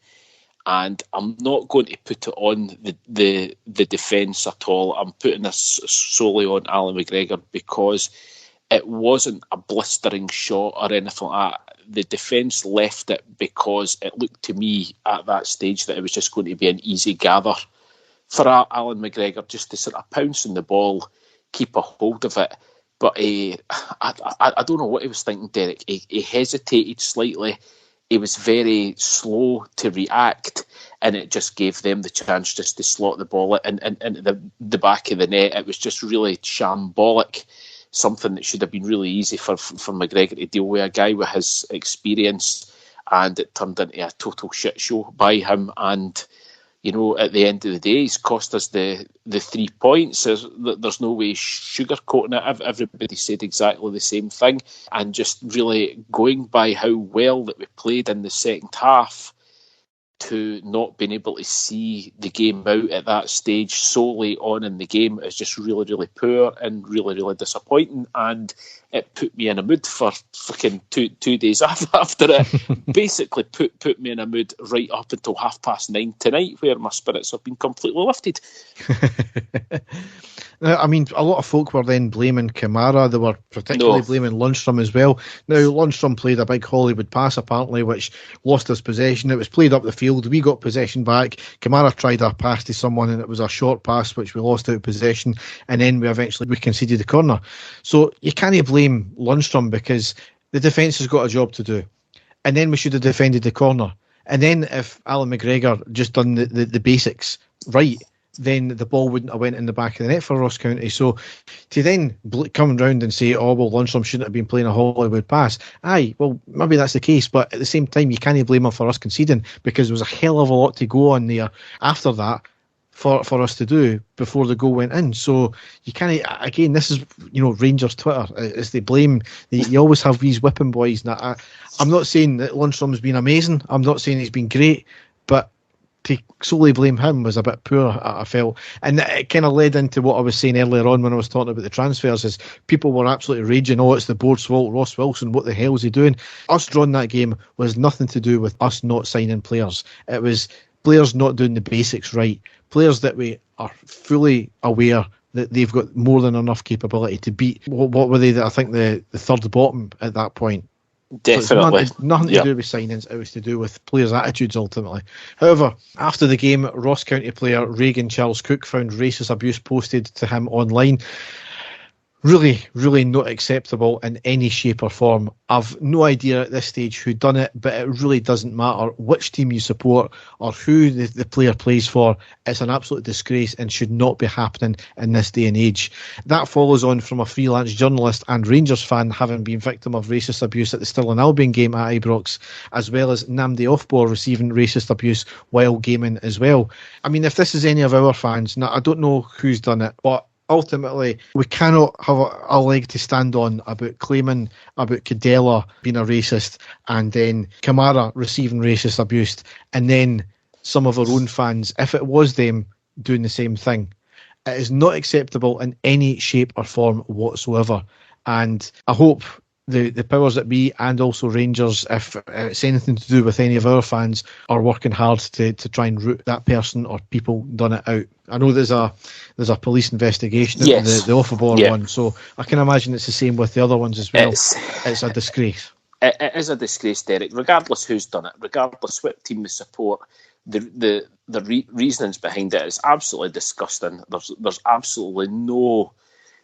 and I'm not going to put it on the defence at all. I'm putting this solely on Alan McGregor, because it wasn't a blistering shot or anything like that. The defence left it because it looked to me at that stage that it was just going to be an easy gather for Alan McGregor, just to sort of pounce on the ball, keep a hold of it. But I don't know what he was thinking, Derek. He hesitated slightly. He was very slow to react, and it just gave them the chance just to slot the ball into the back of the net. It was just really shambolic, something that should have been really easy for McGregor to deal with, a guy with his experience, and it turned into a total shit show by him. And at the end of the day, he's cost us the 3 points. There's no way sugarcoating it. Everybody said exactly the same thing. And just really going by how well that we played in the second half, to not being able to see the game out at that stage solely on in the game is just really, really poor and really, really disappointing. And it put me in a mood for fucking two days after it. Basically put me in a mood right up until 9:30 tonight, where my spirits have been completely lifted. Now, I mean, a lot of folk were then blaming Kamara. They were particularly blaming Lundstrom as well. Now, Lundstrom played a big Hollywood pass, apparently, which lost us possession. It was played up the field. We got possession back. Kamara tried a pass to someone, and it was a short pass, which we lost out of possession. And then we conceded the corner. So you can't blame Lundstrom, because the defence has got a job to do. And then we should have defended the corner. And then if Alan McGregor just done the basics right, then the ball wouldn't have went in the back of the net for Ross County. So to then come round and say, oh, well, Lundstrom shouldn't have been playing a Hollywood pass. Aye, well, maybe that's the case, but at the same time, you can't blame him for us conceding, because there was a hell of a lot to go on there after that for us to do before the goal went in. So you can't, again, this is, Rangers Twitter, is they blame, you always have these whipping boys. Now, I'm not saying that Lundstrom's been amazing. I'm not saying he's been great, but to solely blame him was a bit poor, I felt. And it kind of led into what I was saying earlier on when I was talking about the transfers, is people were absolutely raging, oh, it's the board's fault, Ross Wilson, what the hell is he doing? Us drawing that game was nothing to do with us not signing players. It was players not doing the basics right, players that we are fully aware that they've got more than enough capability to beat. What were they? I think the third bottom at that point. Definitely. So nothing to do with signings, it was to do with players' attitudes ultimately. However, after the game, Ross County player Regan Charles Cook found racist abuse posted to him online. Really, really not acceptable in any shape or form. I've no idea at this stage who done it, but it really doesn't matter which team you support or who the player plays for. It's an absolute disgrace and should not be happening in this day and age. That follows on from a freelance journalist and Rangers fan having been victim of racist abuse at the Stirling Albion game at Ibrox, as well as Nnamdi Offbor receiving racist abuse while gaming as well. I mean, if this is any of our fans, now I don't know who's done it, but ultimately, we cannot have a leg to stand on about claiming about Cadella being a racist and then Kamara receiving racist abuse and then some of our own fans, if it was them, doing the same thing. It is not acceptable in any shape or form whatsoever. And I hope the powers that be and also Rangers, if it's anything to do with any of our fans, are working hard to try and root that person or people done it out. I know there's a police investigation into the Offbor one, so I can imagine it's the same with the other ones as well. It's a disgrace. It is a disgrace, Derek, regardless who's done it, regardless what team they support. The reasonings behind it is absolutely disgusting. There's absolutely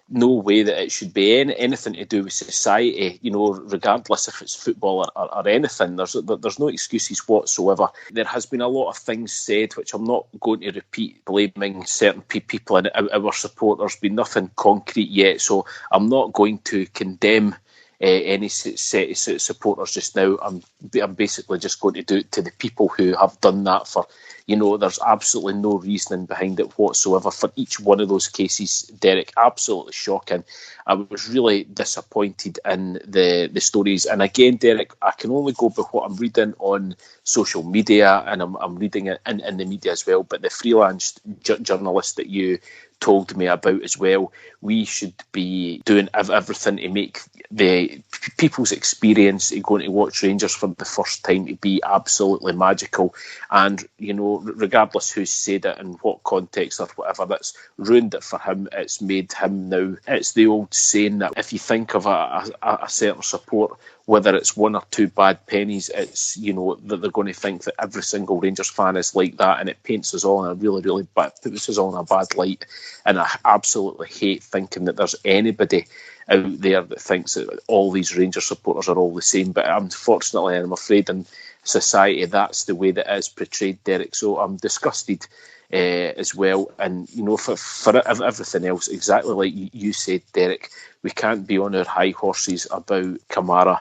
no way that it should be anything to do with society, regardless if it's football or anything. There's no excuses whatsoever. There has been a lot of things said, which I'm not going to repeat, blaming certain people and our support. There's been nothing concrete yet, so I'm not going to condemn any set of supporters just now. I'm basically just going to do it to the people who have done that for, there's absolutely no reasoning behind it whatsoever for each one of those cases, Derek. Absolutely shocking. I was really disappointed in the stories. And again, Derek, I can only go by what I'm reading on social media, and I'm reading it in the media as well. But the freelance journalist that you told me about as well, we should be doing everything to make the people's experience of going to watch Rangers for the first time to be absolutely magical. And regardless who said it and what context or whatever, that's ruined it for him. It's made him now. It's the old saying that if you think of a certain support, whether it's one or two bad pennies, it's that they're going to think that every single Rangers fan is like that, and it paints us all in a really puts us all in a bad light. And I absolutely hate thinking that there's anybody out there that thinks that all these Rangers supporters are all the same. But unfortunately, and I'm afraid in society, that's the way that it is portrayed, Derek. So I'm disgusted as well. And for everything else, exactly like you said, Derek, we can't be on our high horses about Kamara,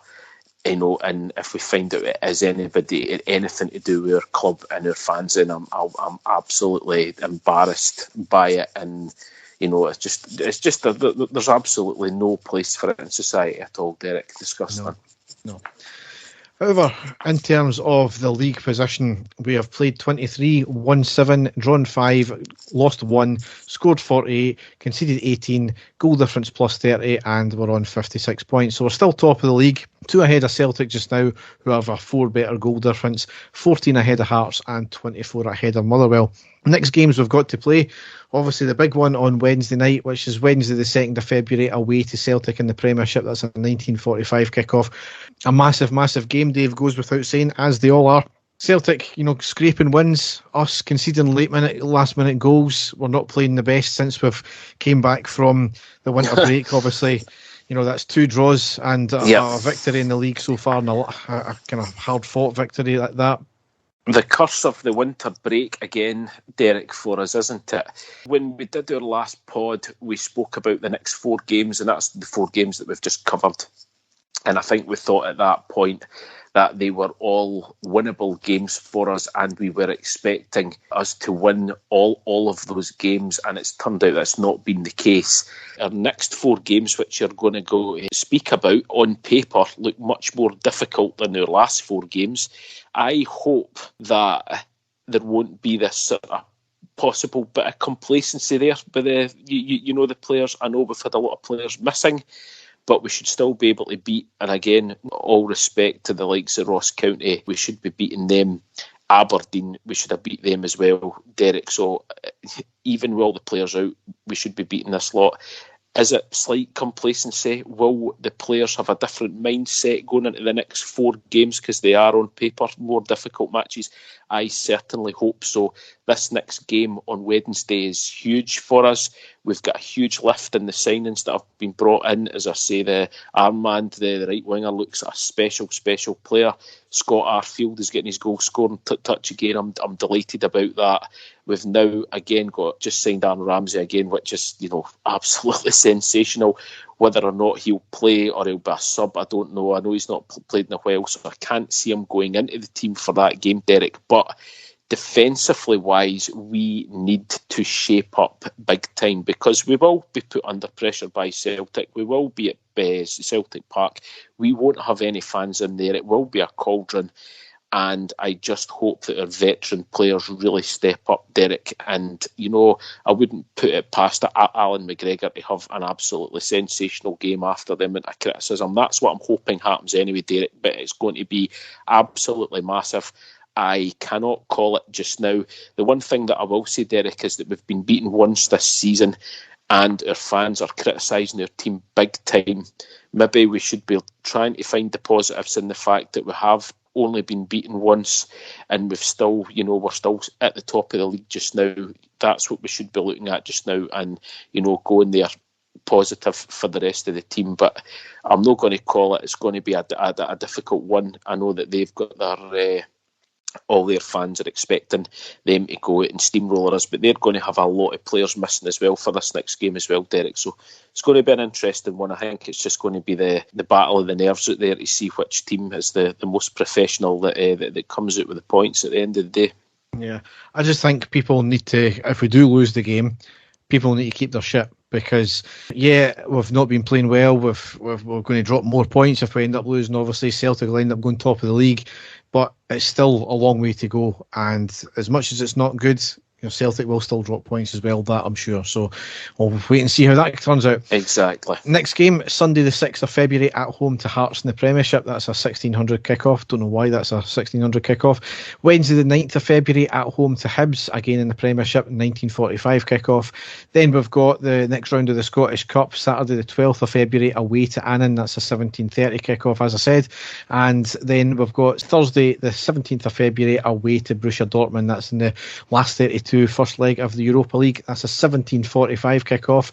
and if we find out it is anything to do with our club and our fans, and I'm absolutely embarrassed by it. And it's just there's absolutely no place for it in society at all, Derek. Disgusting. No. However, in terms of the league position, we have played 23, won 7, drawn 5, lost 1, scored 48, conceded 18, goal difference plus 30, and we're on 56 points. So we're still top of the league, 2 ahead of Celtic just now, who have a 4 better goal difference, 14 ahead of Hearts and 24 ahead of Motherwell. Next games we've got to play, obviously the big one on Wednesday night, which is Wednesday the 2nd of February away to Celtic in the Premiership. That's a 19:45 kickoff. A massive game, Dave, goes without saying, as they all are. Celtic, scraping wins, us conceding last minute goals. We're not playing the best since we've came back from the winter break, obviously. That's 2 draws and a victory in the league so far, and a kind of hard-fought victory like that. The curse of the winter break again, Derek, for us, isn't it? When we did our last pod, we spoke about the next 4 games, and that's the 4 games that we've just covered. And I think we thought at that point that they were all winnable games for us, and we were expecting us to win all of those games, and it's turned out that's not been the case. Our next 4 games, which you're going to go speak about on paper, look much more difficult than our last 4 games. I hope that there won't be this sort of possible bit of complacency there by the players. I know we've had a lot of players missing, but we should still be able to beat, and again, all respect to the likes of Ross County, we should be beating them. Aberdeen, we should have beat them as well, Derek. So even with all the players out, we should be beating this lot. Is it slight complacency? Will the players have a different mindset going into the next 4 games because they are on paper more difficult matches? I certainly hope so. This next game on Wednesday is huge for us. We've got a huge lift in the signings that have been brought in. As I say, the Armand, the right winger, looks a special player. Scott Arfield is getting his goal scoring touch again. I'm delighted about that. We've now again just signed Aaron Ramsey again, which is absolutely sensational. Whether or not he'll play or he'll be a sub, I don't know. I know he's not played in a while, so I can't see him going into the team for that game, Derek. But defensively wise, we need to shape up big time because we will be put under pressure by Celtic. We will be at Celtic Park. We won't have any fans in there. It will be a cauldron. And I just hope that our veteran players really step up, Derek. And, I wouldn't put it past Alan McGregor to have an absolutely sensational game after the amount of criticism. That's what I'm hoping happens anyway, Derek. But it's going to be absolutely massive. I cannot call it just now. The one thing that I will say, Derek, is that we've been beaten once this season and our fans are criticising their team big time. Maybe we should be trying to find the positives in the fact that we have only been beaten once and we're still at the top of the league just now. That's what we should be looking at just now and, going there positive for the rest of the team. But I'm not going to call it. It's going to be a difficult one. I know that they've got their... all their fans are expecting them to go out and steamroller us, but they're going to have a lot of players missing as well for this next game as well, Derek. So it's going to be an interesting one. I think it's just going to be the battle of the nerves out there to see which team is the most professional that comes out with the points at the end of the day. Yeah, I just think people need to, if we do lose the game, people need to keep their shit. Because, we've not been playing well. We're going to drop more points if we end up losing. Obviously, Celtic will end up going top of the league. But it's still a long way to go. And as much as it's not good, Celtic will still drop points as well, that I'm sure. So we'll wait and see how that turns out. Exactly. Next game, Sunday the 6th of February at home to Hearts in the Premiership. That's a 1600 kickoff. Don't know why that's a 1600 kickoff. Wednesday the 9th of February at home to Hibs, again in the Premiership, 1945 kickoff. Then we've got the next round of the Scottish Cup, Saturday the 12th of February away to Annan. That's a 1730 kickoff, as I said. And then we've got Thursday the 17th of February away to Borussia Dortmund. That's in the last 32 first leg of the Europa League. That's a 17:45 kickoff.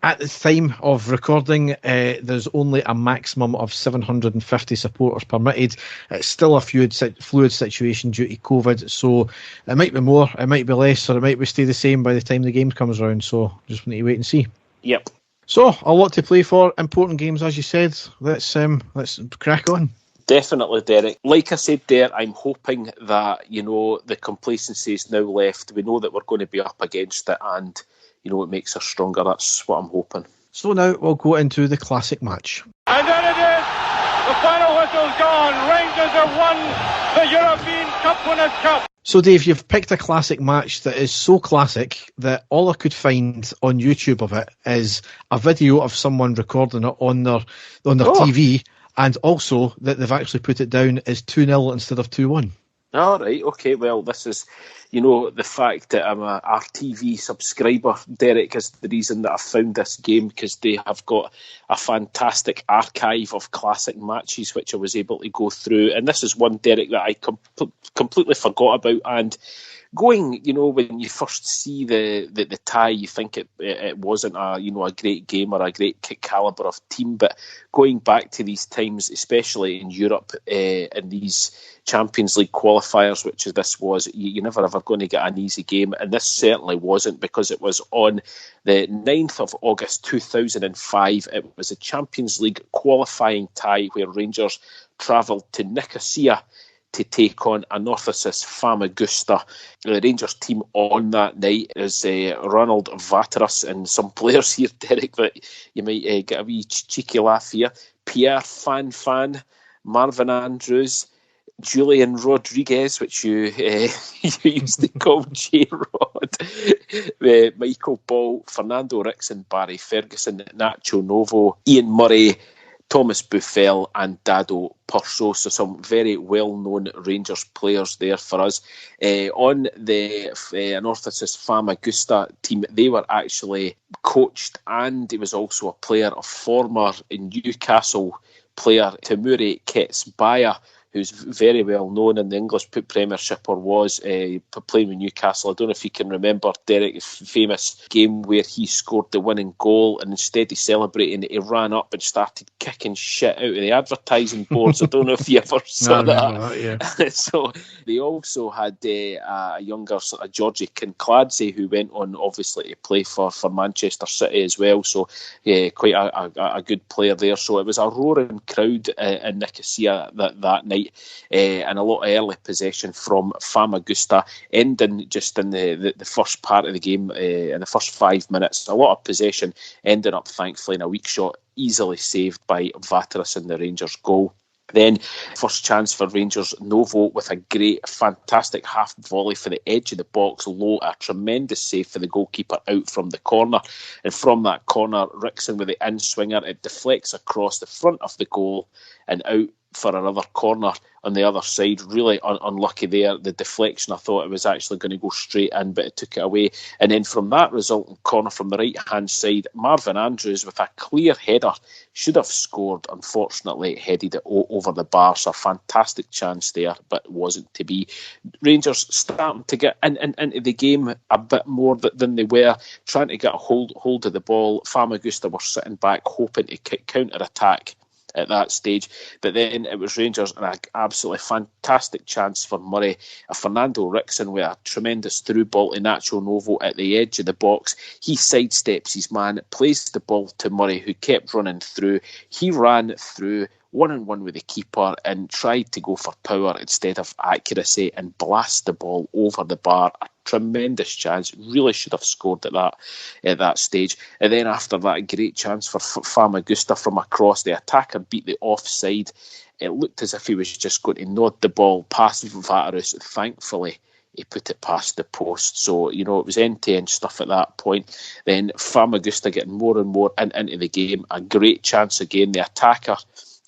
At the time of recording, there's only a maximum of 750 supporters permitted. It's still a fluid situation due to COVID, so it might be more, it might be less, or it might stay the same by the time the game comes around. So just need to wait and see. Yep. So a lot to play for. Important games, as you said. Let's crack on. Definitely, Derek. Like I said there, I'm hoping that, the complacency is now left. We know that we're going to be up against it and, it makes us stronger. That's what I'm hoping. So now we'll go into the classic match. And there it is! The final whistle's gone. Rangers have won the European Cup Winners' Cup. So Dave, you've picked a classic match that is so classic that all I could find on YouTube of it is a video of someone recording it on their TV. And also that they've actually put it down as 2-0 instead of 2-1. All right, okay. Well, this is, the fact that I'm a RTV subscriber, Derek, is the reason that I found this game, because they have got a fantastic archive of classic matches which I was able to go through. And this is one, Derek, that I completely forgot about. And going, when you first see the tie, you think it wasn't a great game or a great calibre of team. But going back to these times, especially in Europe, in these Champions League qualifiers, which this was, you're never ever going to get an easy game. And this certainly wasn't, because it was on the 9th of August 2005. It was a Champions League qualifying tie where Rangers travelled to Nicosia to take on Anorthosis Famagusta. The Rangers team on that night is Ronald Vateras and some players here, Derek, that you might get a wee cheeky laugh here. Pierre Fan, Marvin Andrews, Julian Rodriguez, which you used to call J-Rod, Michael Ball, Fernando Rixon, Barry Ferguson, Nacho Novo, Ian Murray, Thomas Buffel and Dado Purso, so some very well-known Rangers players there for us. On the Anorthosis Famagusta team, they were actually coached, and he was also a player, a former Newcastle player, Temuri Ketsbaya, who's very well known in the English Premiership, or was playing with Newcastle. I don't know if you can remember Derek's famous game where he scored the winning goal, and instead of celebrating, he ran up and started kicking shit out of the advertising boards. I don't know if you ever saw that. Yeah. So they also had a younger sort of Georgie Kincladze, who went on obviously to play for Manchester City as well. So quite a good player there. So it was a roaring crowd in Nicosia that night. And a lot of early possession from Famagusta, ending just in the first part of the game, in the first 5 minutes. A lot of possession, ending up thankfully in a weak shot, easily saved by Vateris in the Rangers goal. Then first chance for Rangers, Novo with a great, fantastic half volley for the edge of the box, low, a tremendous save for the goalkeeper out from the corner. And from that corner, Rickson with the in-swinger, it deflects across the front of the goal and out for another corner on the other side. Really unlucky there. The deflection, I thought it was actually going to go straight in, but it took it away. And then from that resulting corner from the right-hand side, Marvin Andrews with a clear header should have scored. Unfortunately, headed it over the bar. So a fantastic chance there, but wasn't to be. Rangers starting to get into the game a bit more than they were, trying to get a hold of the ball. Famagusta were sitting back, hoping to counter-attack at that stage, but then it was Rangers and an absolutely fantastic chance for Murray. A Fernando Rickson with a tremendous through ball to Nacho Novo at the edge of the box. He sidesteps his man, plays the ball to Murray, who kept running through. He ran through one-on-one with the keeper and tried to go for power instead of accuracy and blast the ball over the bar. A tremendous chance, really should have scored at that stage. And then after that, great chance for Famagusta from across. The attacker beat the offside. It looked as if he was just going to nod the ball past Vateris. Thankfully, he put it past the post. So, it was end-to-end stuff at that point. Then Famagusta getting more and more into the game. A great chance again. The attacker,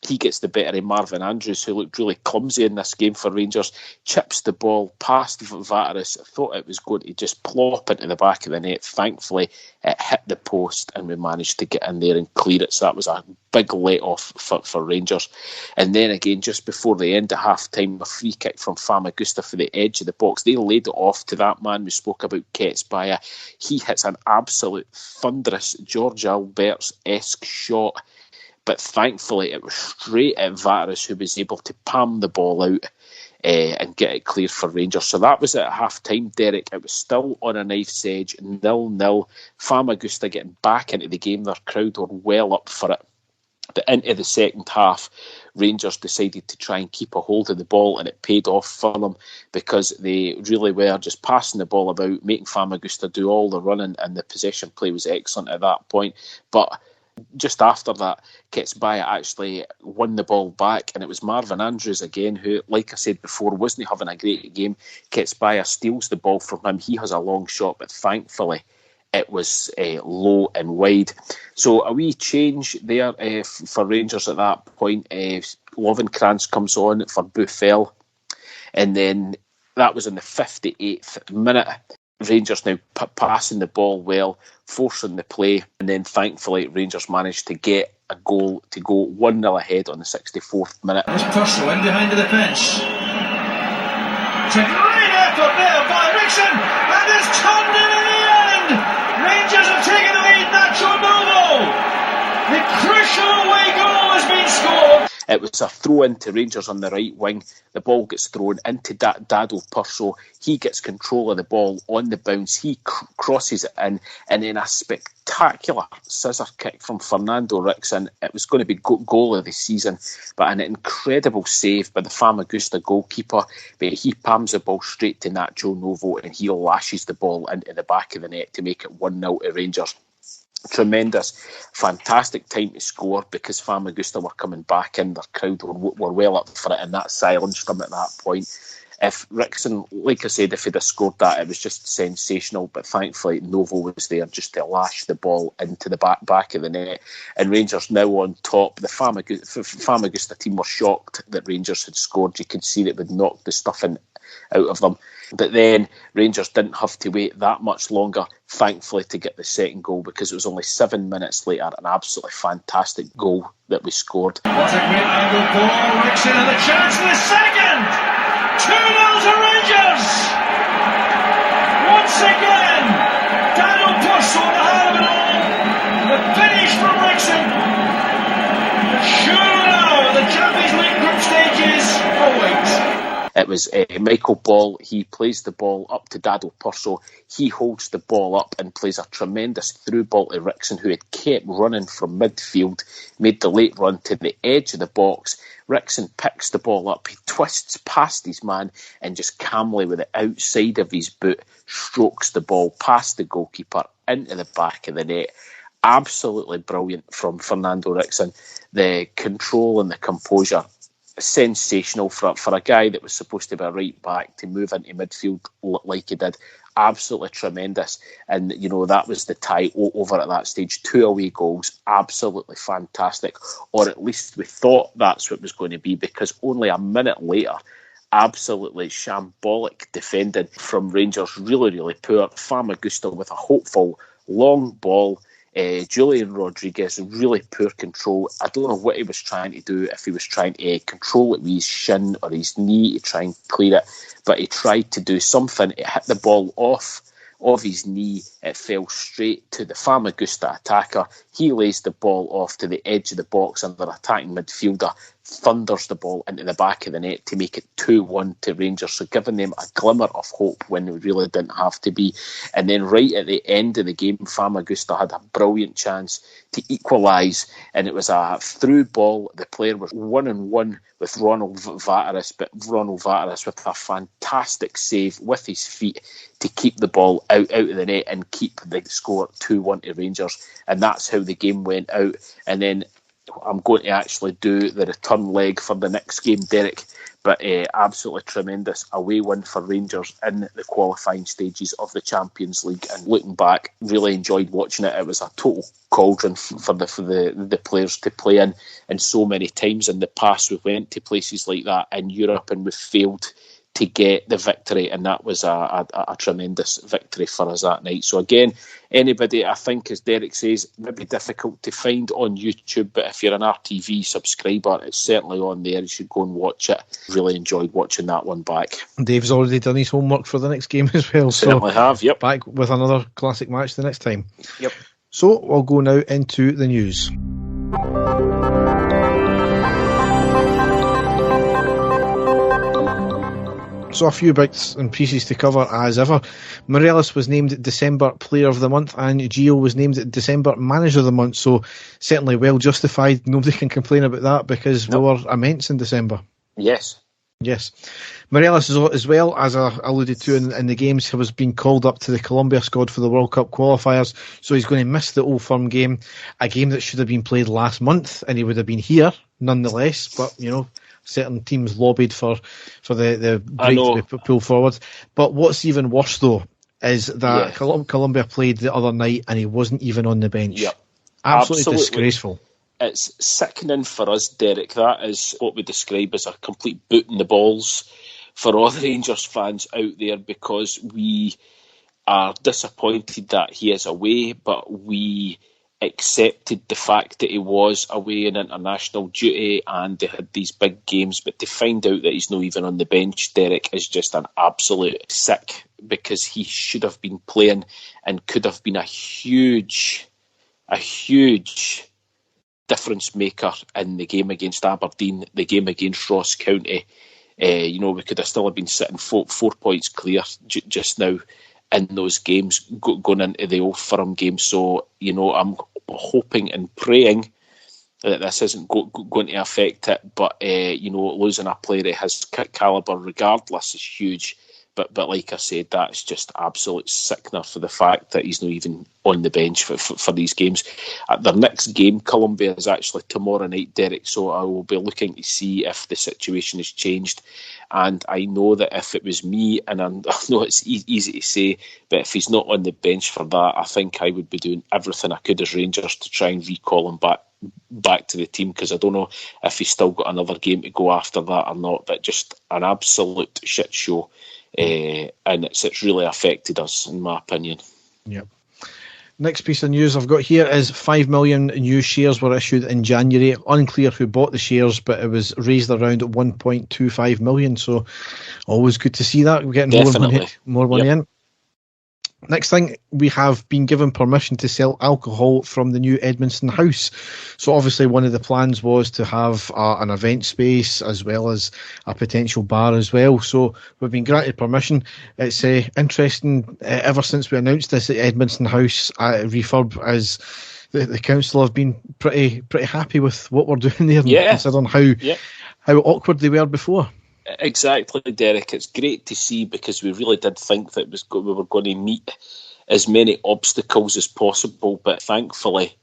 he gets the better of Marvin Andrews, who looked really clumsy in this game for Rangers, chips the ball past Vateris. I thought it was going to just plop into the back of the net. Thankfully, it hit the post and we managed to get in there and clear it. So that was a big let-off for Rangers. And then again, just before the end of half-time, a free kick from Famagusta for the edge of the box. They laid it off to that man we spoke about, Ketsbaya. He hits an absolute thunderous George Albert's-esque shot. But thankfully, it was straight at Vateris, who was able to palm the ball out and get it cleared for Rangers. So that was at half-time, Derek. It was still on a knife's edge, 0-0. Famagusta getting back into the game. Their crowd were well up for it. But into the second half, Rangers decided to try and keep a hold of the ball, and it paid off for them because they really were just passing the ball about, making Famagusta do all the running, and the possession play was excellent at that point. But just after that, Ketsbaya actually won the ball back, and it was Marvin Andrews again who, like I said before, wasn't having a great game. Ketsbaya steals the ball from him. He has a long shot, but thankfully it was low and wide. So a wee change there for Rangers at that point. Lovenkrantz comes on for Buffel, and then that was in the 58th minute. Rangers now passing the ball well, forcing the play, and then thankfully Rangers managed to get a goal to go 1-0 ahead on the 64th minute. There's Purcell in behind the defence. It's a great effort there by Rickson, and it's turned in the end. Rangers have taken the lead. Nacho Novo. The crucial away goal has been scored. It was a throw into Rangers on the right wing. The ball gets thrown into Dado Purcell. He gets control of the ball on the bounce. He crosses it in, and then a spectacular scissor kick from Fernando Rickson. It was going to be goal of the season, but an incredible save by the Famagusta goalkeeper. But he palms the ball straight to Nacho Novo, and he lashes the ball into the back of the net to make it 1-0 to Rangers. Tremendous, fantastic time to score because Famagusta were coming back in. Their crowd were well up for it, and that silenced them at that point. If Rickson, like I said, if he'd have scored that, it was just sensational. But thankfully, Novo was there just to lash the ball into the back of the net. And Rangers now on top. The Famagusta team were shocked that Rangers had scored. You could see that it would knock the stuffing out of them. But then Rangers didn't have to wait that much longer, thankfully, to get the second goal, because it was only 7 minutes later, an absolutely fantastic goal that we scored. What a great angle ball, Rickson, and the chance for the second! 2-0 to Rangers! Once again, Daniel Puss on the heart of it all. The finish from Rickson. Sure now, the Champions League group stages await. It was Michael Ball. He plays the ball up to Dado Purso. He holds the ball up and plays a tremendous through ball to Rickson, who had kept running from midfield, made the late run to the edge of the box. Rickson picks the ball up. He twists past his man and just calmly, with the outside of his boot, strokes the ball past the goalkeeper into the back of the net. Absolutely brilliant from Fernando Rickson. The control and the composure, sensational for a guy that was supposed to be a right back to move into midfield like he did. Absolutely tremendous. And, you know, that was the tie over at that stage. 2 away goals, absolutely fantastic. Or at least we thought that's what it was going to be, because only a minute later, absolutely shambolic defending from Rangers. Really, really poor. Famagusta with a hopeful long ball. Julian Rodriguez, really poor control. I don't know what he was trying to do, if he was trying to control it with his shin or his knee to try and clear it, but he tried to do something. It hit the ball off of his knee. It fell straight to the Famagusta attacker. He lays the ball off to the edge of the box, and their attacking midfielder thunders the ball into the back of the net to make it 2-1 to Rangers, so giving them a glimmer of hope when they really didn't have to be. And then right at the end of the game, Famagusta had a brilliant chance to equalise, and it was a through ball. The player was 1-on-1 with Ronald Vateris, but Ronald Vateris with a fantastic save with his feet to keep the ball out of the net and keep the score 2-1 to Rangers. And that's how the game went out. And then I'm going to actually do the return leg for the next game, Derek. But absolutely tremendous away win for Rangers in the qualifying stages of the Champions League. And looking back, really enjoyed watching it. It was a total cauldron for the players to play in. And so many times in the past we went to places like that in Europe and we failed to get the victory, and that was a tremendous victory for us that night. So again, anybody, I think, as Derek says, maybe difficult to find on YouTube, but if you're an RTV subscriber, it's certainly on there. You should go and watch it. Really enjoyed watching that one back. Dave's already done his homework for the next game as well. Certainly have, yep. Back with another classic match the next time. Yep. So we'll go now into the news. So a few bits and pieces to cover as ever. Morelos was named December Player of the Month and Gio was named December Manager of the Month. So certainly well justified. Nobody can complain about that because we were immense in December. Yes. Morelos, as well, as I alluded to in the games, was being called up to the Colombia squad for the World Cup qualifiers. So he's going to miss the Old Firm game, a game that should have been played last month, and he would have been here nonetheless. But, you know, certain teams lobbied for the break to be pulled forward. But what's even worse, though, is that Colombia played the other night and he wasn't even on the bench. Yep. Absolutely disgraceful. It's sickening for us, Derek. That is what we describe as a complete boot in the balls for all the Rangers fans out there, because we are disappointed that he is away, but we accepted the fact that he was away in international duty and they had these big games, but to find out that he's not even on the bench, Derek, is just an absolute sick, because he should have been playing and could have been a huge difference maker in the game against Aberdeen, the game against Ross County. We could have still been sitting 4 points clear just now in those games going into the Old Firm game. So, I'm hoping and praying that this isn't going to affect it. But, losing a player of his calibre regardless is huge. But like I said, that's just absolute sickener for the fact that he's not even on the bench for these games. Their next game, Colombia, is actually tomorrow night, Derek, so I will be looking to see if the situation has changed. And I know that if it was me, and I know it's easy to say, but if he's not on the bench for that, I think I would be doing everything I could as Rangers to try and recall him back to the team, because I don't know if he's still got another game to go after that or not. But just an absolute shit show. And it's really affected us, in my opinion. Yep. Next piece of news I've got here is 5 million new shares were issued in January. Unclear who bought the shares, but it was raised around 1.25 million. So always good to see that. We're getting more money in. Next thing, we have been given permission to sell alcohol from the new Edmondson House. So obviously one of the plans was to have an event space as well as a potential bar as well. So we've been granted permission. It's interesting, ever since we announced this at Edmondson House refurb, as the council have been pretty happy with what we're doing there, considering how awkward they were before. Exactly, Derek. It's great to see, because we really did think that we were going to meet as many obstacles as possible, but thankfully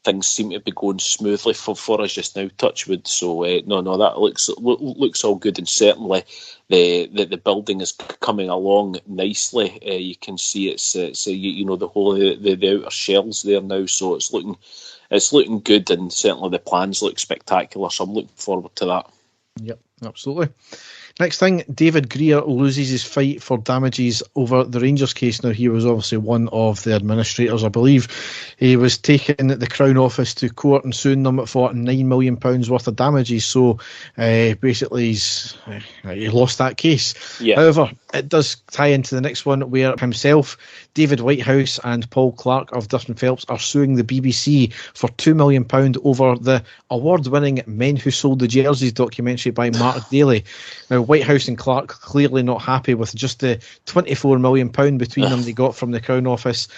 things seem to be going smoothly for us just now, touch wood. So no, that looks all good, and certainly the building is coming along nicely. You can see it's the whole the outer shells there now, so it's looking good, and certainly the plans look spectacular. So I'm looking forward to that. Yep, absolutely. Next thing, David Greer loses his fight for damages over the Rangers case. Now, he was obviously one of the administrators, I believe. He was taking the Crown Office to court and suing them for £9 million worth of damages. So basically, he lost that case. Yeah. However, it does tie into the next one, where himself, David Whitehouse and Paul Clark of Duff and Phelps are suing the BBC for £2 million over the award-winning Men Who Sold the Jerseys documentary by Mark Daly. Now, Whitehouse and Clark clearly not happy with just the £24 million between them they got from the Crown Office.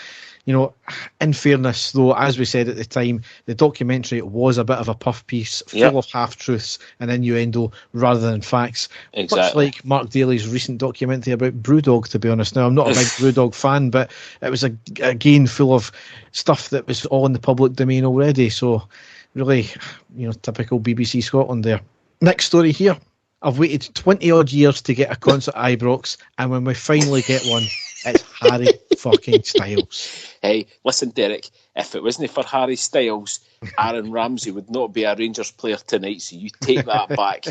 You know, in fairness, though, as we said at the time, the documentary was a bit of a puff piece, full of half-truths and innuendo rather than facts. Exactly. Much like Mark Daly's recent documentary about Brewdog, to be honest. Now, I'm not a big Brewdog fan, but it was, again, full of stuff that was all in the public domain already. So, really, typical BBC Scotland there. Next story here. I've waited 20-odd years to get a concert at Ibrox, and when we finally get one, it's Harry fucking Styles. Hey, listen, Derek, if it wasn't for Harry Styles, Aaron Ramsey would not be a Rangers player tonight, so you take that back.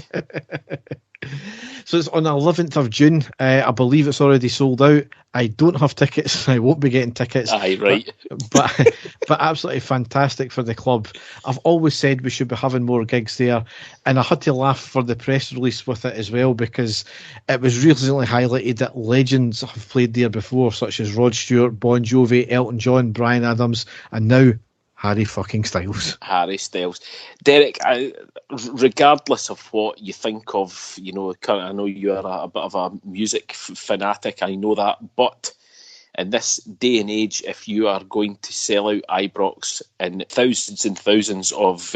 So it's on the 11th of June. I believe it's already sold out. I don't have tickets. I won't be getting tickets. Aye, right. But absolutely fantastic for the club. I've always said we should be having more gigs there. And I had to laugh for the press release with it as well, because it was recently highlighted that legends have played there before, such as Rod Stewart, Bon Jovi, Elton John, Bryan Adams, and now Harry fucking Styles. Harry Styles. Derek, regardless of what you think of, I know you're a bit of a music fanatic, I know that, but in this day and age, if you are going to sell out Ibrox and thousands of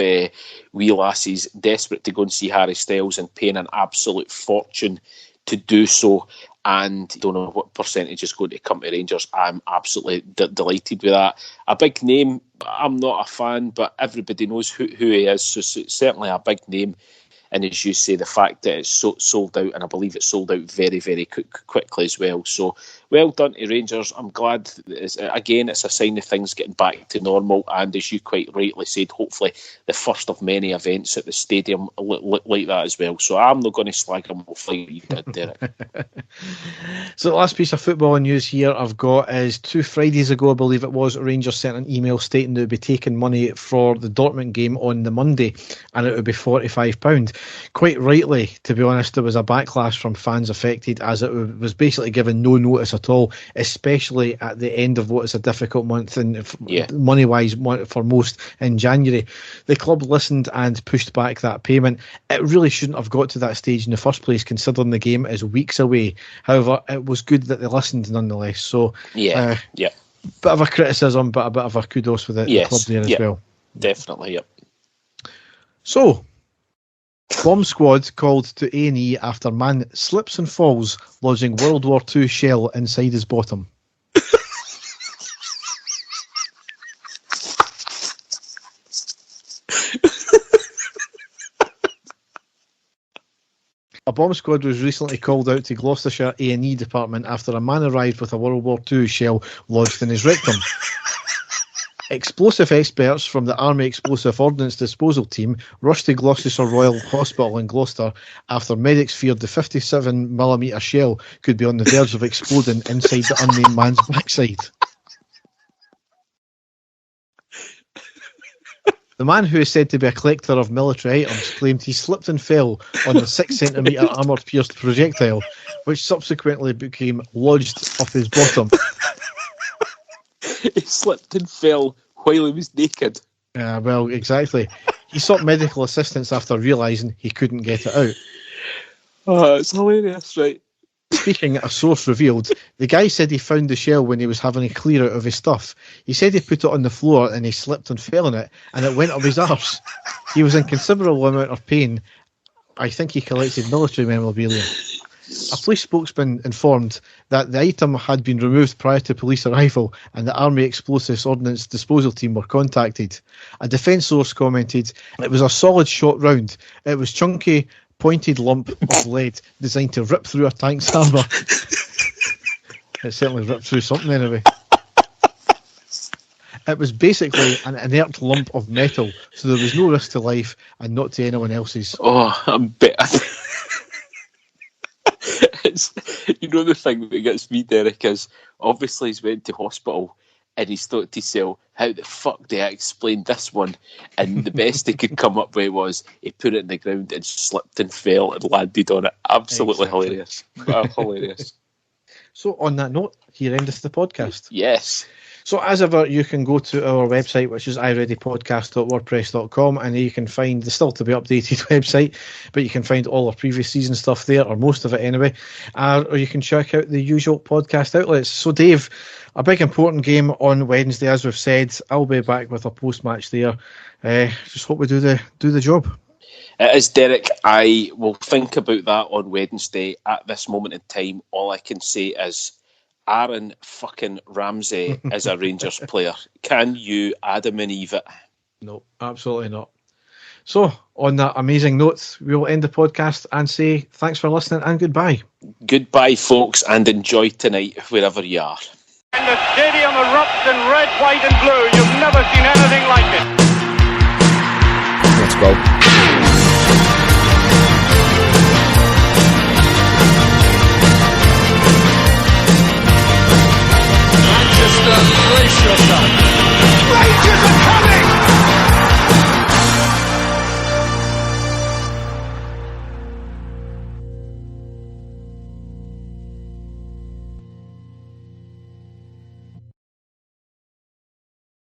wee lassies desperate to go and see Harry Styles and paying an absolute fortune to do so, and don't know what percentage is going to come to Rangers, I'm absolutely delighted with that. A big name, I'm not a fan, but everybody knows who he is, so certainly a big name. And as you say, the fact that it's sold out, and I believe it's sold out very, very quickly as well. So well done to Rangers. I'm glad, it's a sign of things getting back to normal. And as you quite rightly said, hopefully the first of many events at the stadium look like that as well. So I'm not going to slag them off like you did, Derek. So the last piece of football news here I've got is 2 Fridays ago, I believe it was, Rangers sent an email stating they would be taking money for the Dortmund game on the Monday, and it would be £45. Quite rightly, to be honest, there was a backlash from fans affected, as it was basically given no notice at all, especially at the end of what is a difficult month and money-wise for most in January. The club listened and pushed back that payment. It really shouldn't have got to that stage in the first place, considering the game is weeks away. However, it was good that they listened nonetheless. So, bit of a criticism, but a bit of a kudos for the club there as well. Definitely, yep. So, Bomb squad called to A&E after man slips and falls, lodging World War II shell inside his bottom. A bomb squad was recently called out to Gloucestershire A&E department after a man arrived with a World War II shell lodged in his rectum. Explosive experts from the Army Explosive Ordnance Disposal Team rushed to Gloucestershire Royal Hospital in Gloucester after medics feared the 57mm shell could be on the verge of exploding inside the unnamed man's backside. The man, who is said to be a collector of military items, claimed he slipped and fell on the 6cm armour-pierced projectile, which subsequently became lodged up his bottom. He slipped and fell while he was naked. Well, exactly. He sought medical assistance after realising he couldn't get it out. Oh, it's hilarious, right? Speaking, a source revealed, the guy said he found the shell when he was having a clear out of his stuff. He said he put it on the floor and he slipped and fell on it, and it went up his arse. He was in considerable amount of pain. I think he collected military memorabilia. A police spokesman informed that the item had been removed prior to police arrival and the Army Explosives Ordnance Disposal Team were contacted. A defence source commented, "It was a solid shot round. It was chunky, pointed lump of lead designed to rip through a tank's armour." It certainly ripped through something anyway. It was basically an inert lump of metal, so there was no risk to life and not to anyone else's. Oh, I'm It's, you know, the thing that gets me, Derek, is obviously he's went to hospital and he's thought to himself, how the fuck do I explain this one? And the best he could come up with was he put it in the ground and slipped and fell and landed on it. Absolutely exactly. Hilarious. Hilarious. So on that note, here endeth the podcast. Yes. So as ever, you can go to our website, which is ireadypodcast.wordpress.com, and you can find the still to be updated website, but you can find all our previous season stuff there, or most of it anyway, or you can check out the usual podcast outlets. So Dave, a big important game on Wednesday, as we've said. I'll be back with a post-match there. Just hope we do the job. It is, Derek. I will think about that on Wednesday. At this moment in time, all I can say is Aaron fucking Ramsey is a Rangers player. Can you Adam and Eve it? No, absolutely not. So, on that amazing note, we will end the podcast and say thanks for listening and goodbye. Goodbye, folks, and enjoy tonight wherever you are. And the stadium erupts in red, white and blue. You've never seen anything like it. Let's go.